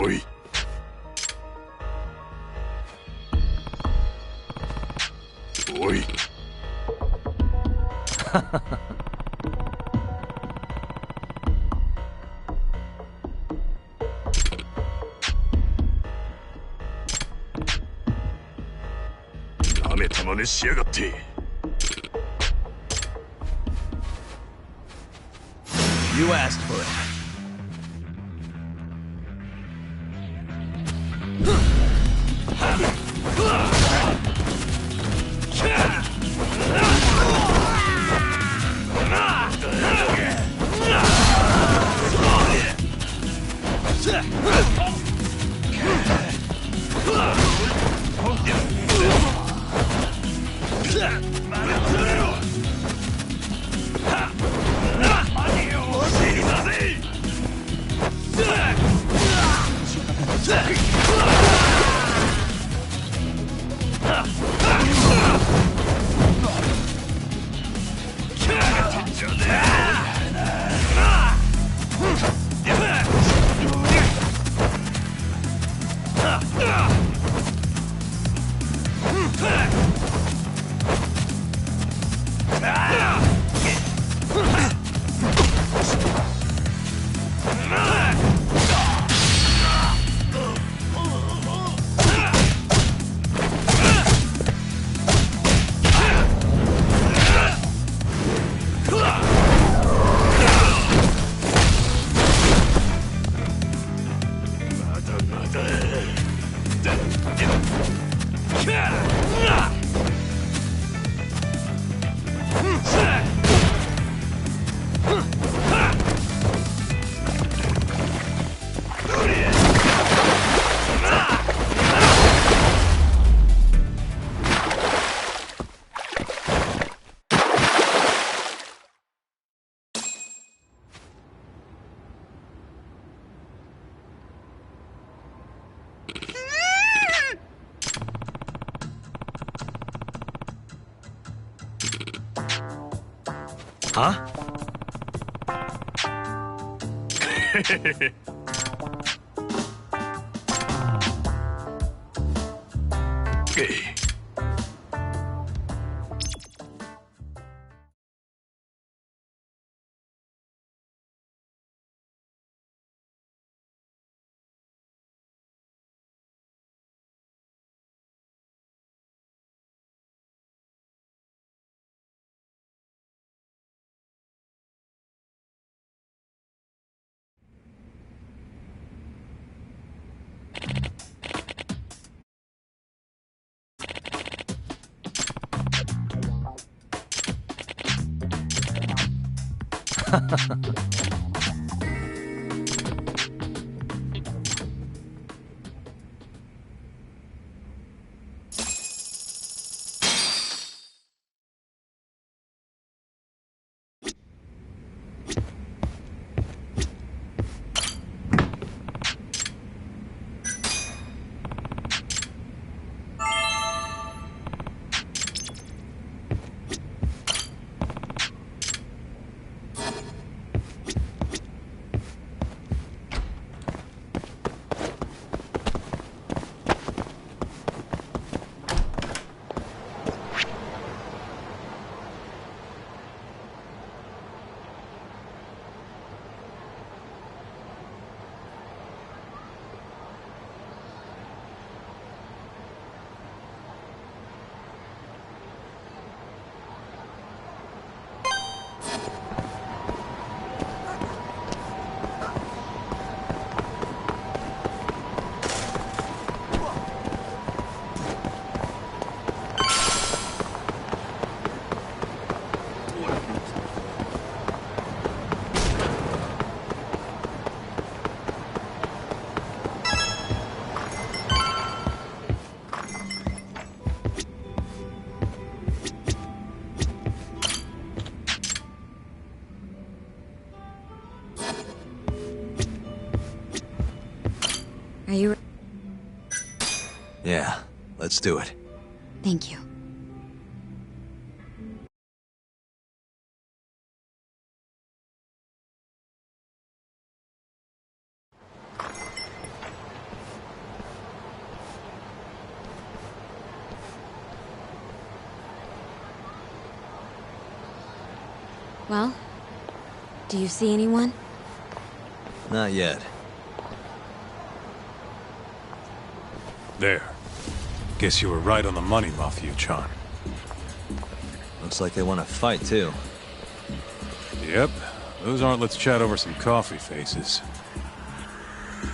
Oi. Oi. なめた真似しやがって。You asked for it. Huh? Hey. Are you... Yeah, let's do it. Thank you. Well, do you see anyone? Not yet. There. Guess you were right on the money, Mafia-chan. Looks like they want to fight, too. Yep. Those aren't let's chat over some coffee faces.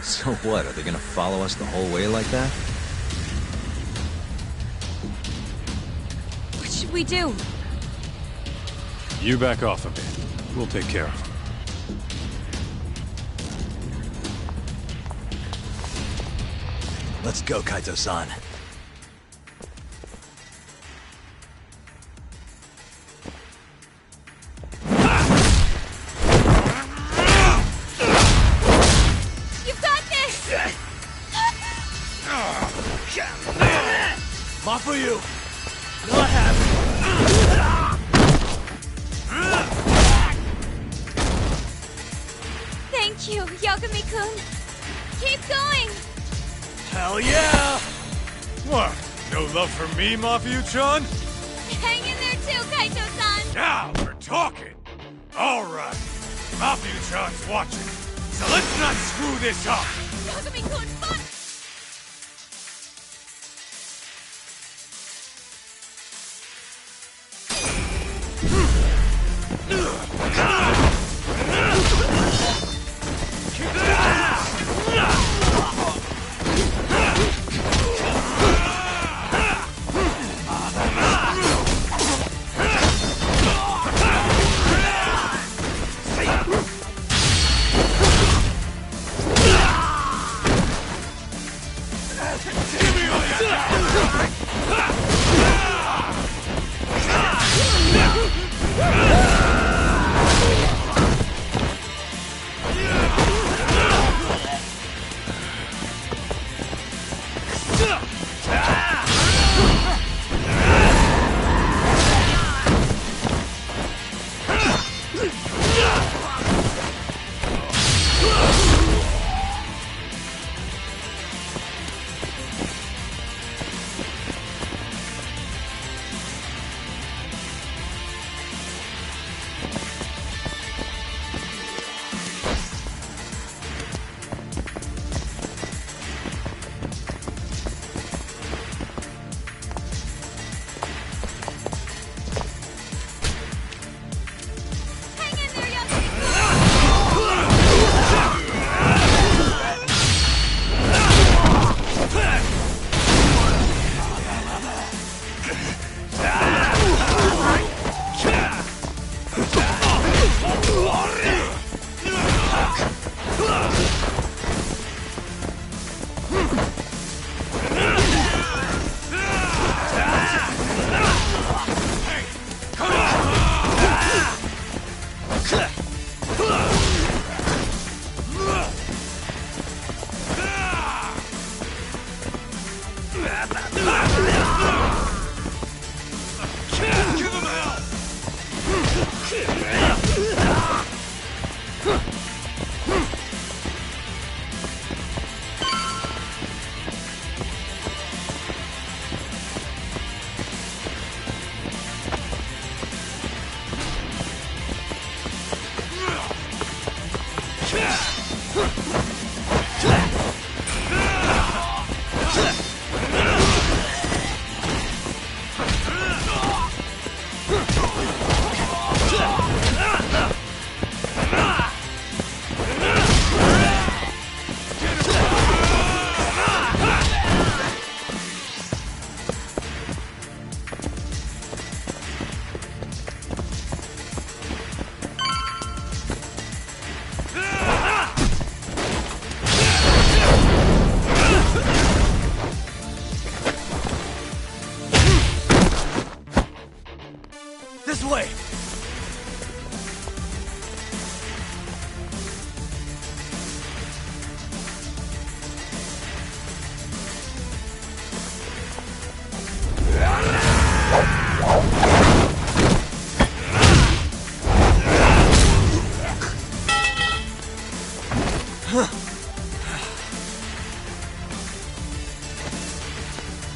So what, are they gonna follow us the whole way like that? What should we do? You back off a bit. We'll take care of them. Let's go, Kaito-san. You've got this! Not for you! Not happy! Thank you, Yagami-kun. Keep going! Hell yeah! What? No love for me, Mafia-chan? Hang in there too, Kaito-san! Now we're talking! Alright, Mafia-chan's watching, so let's not screw this up! Yagami-kun, fun!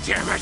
Damn it!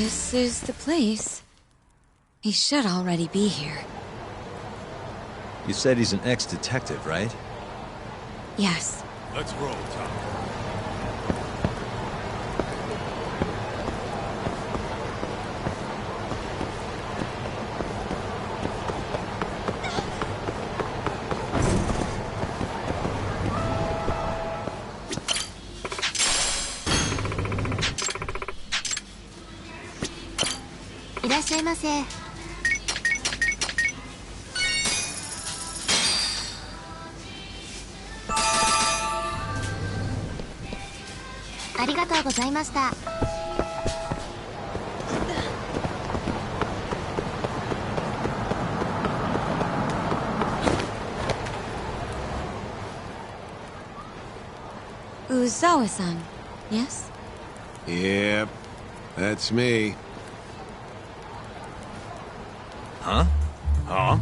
This is the place. He should already be here. You said he's an ex-detective, right? Yes. Let's roll, Tom. Uzawa-san, yes? Yep, that's me. Huh? Huh?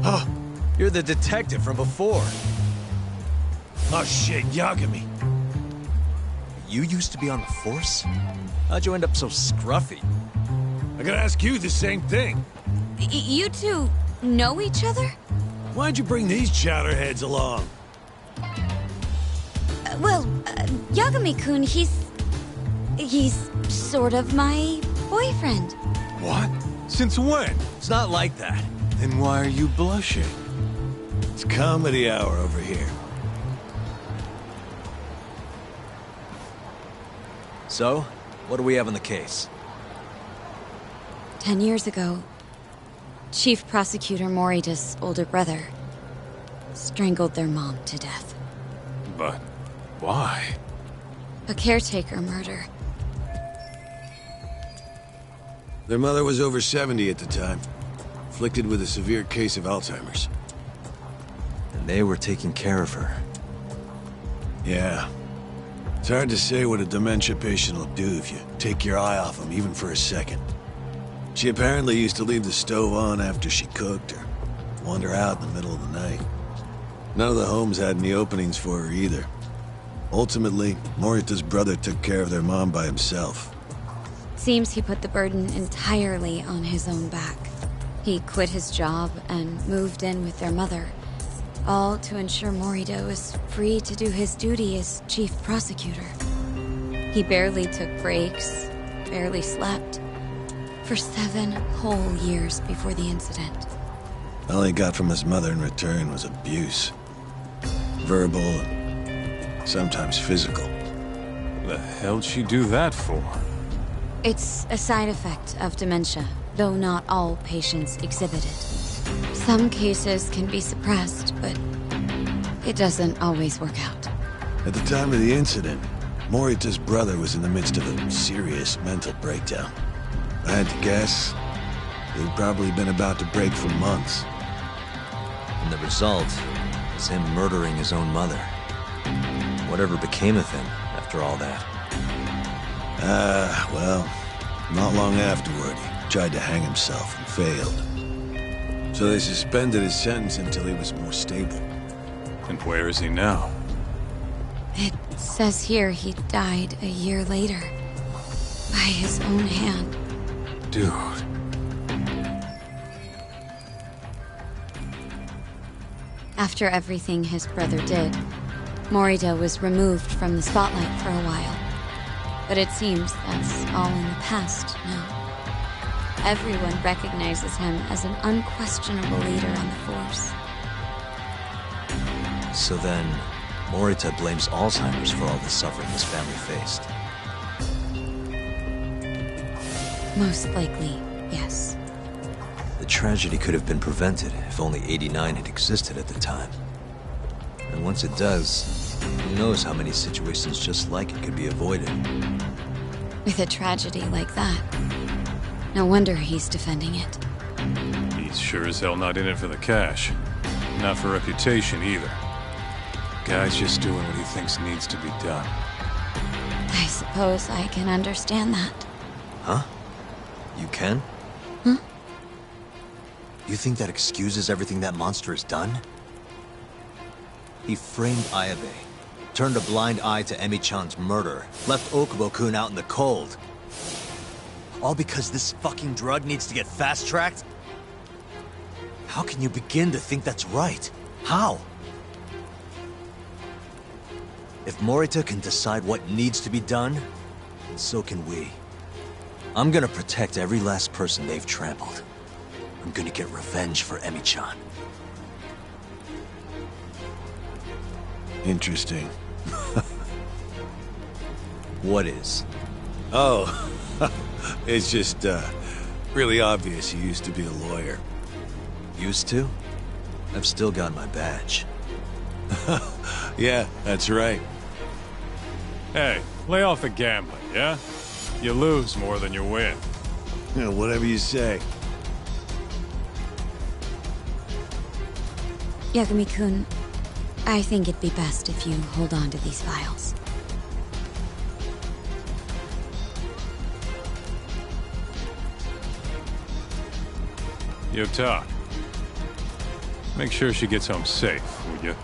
Huh? You're the detective from before. Oh shit, Yagami. You used to be on the force? How'd you end up so scruffy? I gotta ask you the same thing. You two know each other? Why'd you bring these chowderheads along? Yagami-kun, he's sort of my boyfriend. What? Since when? It's not like that. Then why are you blushing? It's comedy hour over here. So, what do we have on the case? 10 years ago, Chief Prosecutor Morita's older brother strangled their mom to death. But why? A caretaker murder. Their mother was over 70 at the time, afflicted with a severe case of Alzheimer's. And they were taking care of her. Yeah. It's hard to say what a dementia patient will do if you take your eye off them, even for a second. She apparently used to leave the stove on after she cooked, or wander out in the middle of the night. None of the homes had any openings for her either. Ultimately, Morita's brother took care of their mom by himself. Seems he put the burden entirely on his own back. He quit his job and moved in with their mother, all to ensure Morita was free to do his duty as chief prosecutor. He barely took breaks, barely slept, for 7 whole years before the incident. All he got from his mother in return was abuse. Verbal and sometimes physical. The hell'd she do that for? It's a side effect of dementia, though not all patients exhibit it. Some cases can be suppressed, but it doesn't always work out. At the time of the incident, Morita's brother was in the midst of a serious mental breakdown. If I had to guess, he'd probably been about to break for months. And the result is him murdering his own mother. Whatever became of him after all that? Well, not long afterward, he tried to hang himself and failed. So they suspended his sentence until he was more stable. And where is he now? It says here he died a year later. By his own hand. Dude. After everything his brother did, Morita was removed from the spotlight for a while. But it seems that's all in the past now. Everyone recognizes him as an unquestionable leader on the force. So then, Morita blames Alzheimer's for all the suffering his family faced. Most likely, yes. The tragedy could have been prevented if only 89 had existed at the time. And once it does, who knows how many situations just like it could be avoided. With a tragedy like that, no wonder he's defending it. He's sure as hell not in it for the cash. Not for reputation either. Guy's just doing what he thinks needs to be done. I suppose I can understand that. Huh? You can? Huh? You think that excuses everything that monster has done? He framed Ayabe, turned a blind eye to Emi-chan's murder, left Okubo-kun out in the cold. All because this fucking drug needs to get fast-tracked? How can you begin to think that's right? How? If Morita can decide what needs to be done, then so can we. I'm gonna protect every last person they've trampled. I'm gonna get revenge for Emi-chan. Interesting. What is? Oh, it's just, really obvious you used to be a lawyer. Used to? I've still got my badge. Yeah, that's right. Hey, lay off the gambling, yeah? You lose more than you win. Yeah, whatever you say. Yagami-kun, I think it'd be best if you hold on to these files. Yota. Make sure she gets home safe, would you?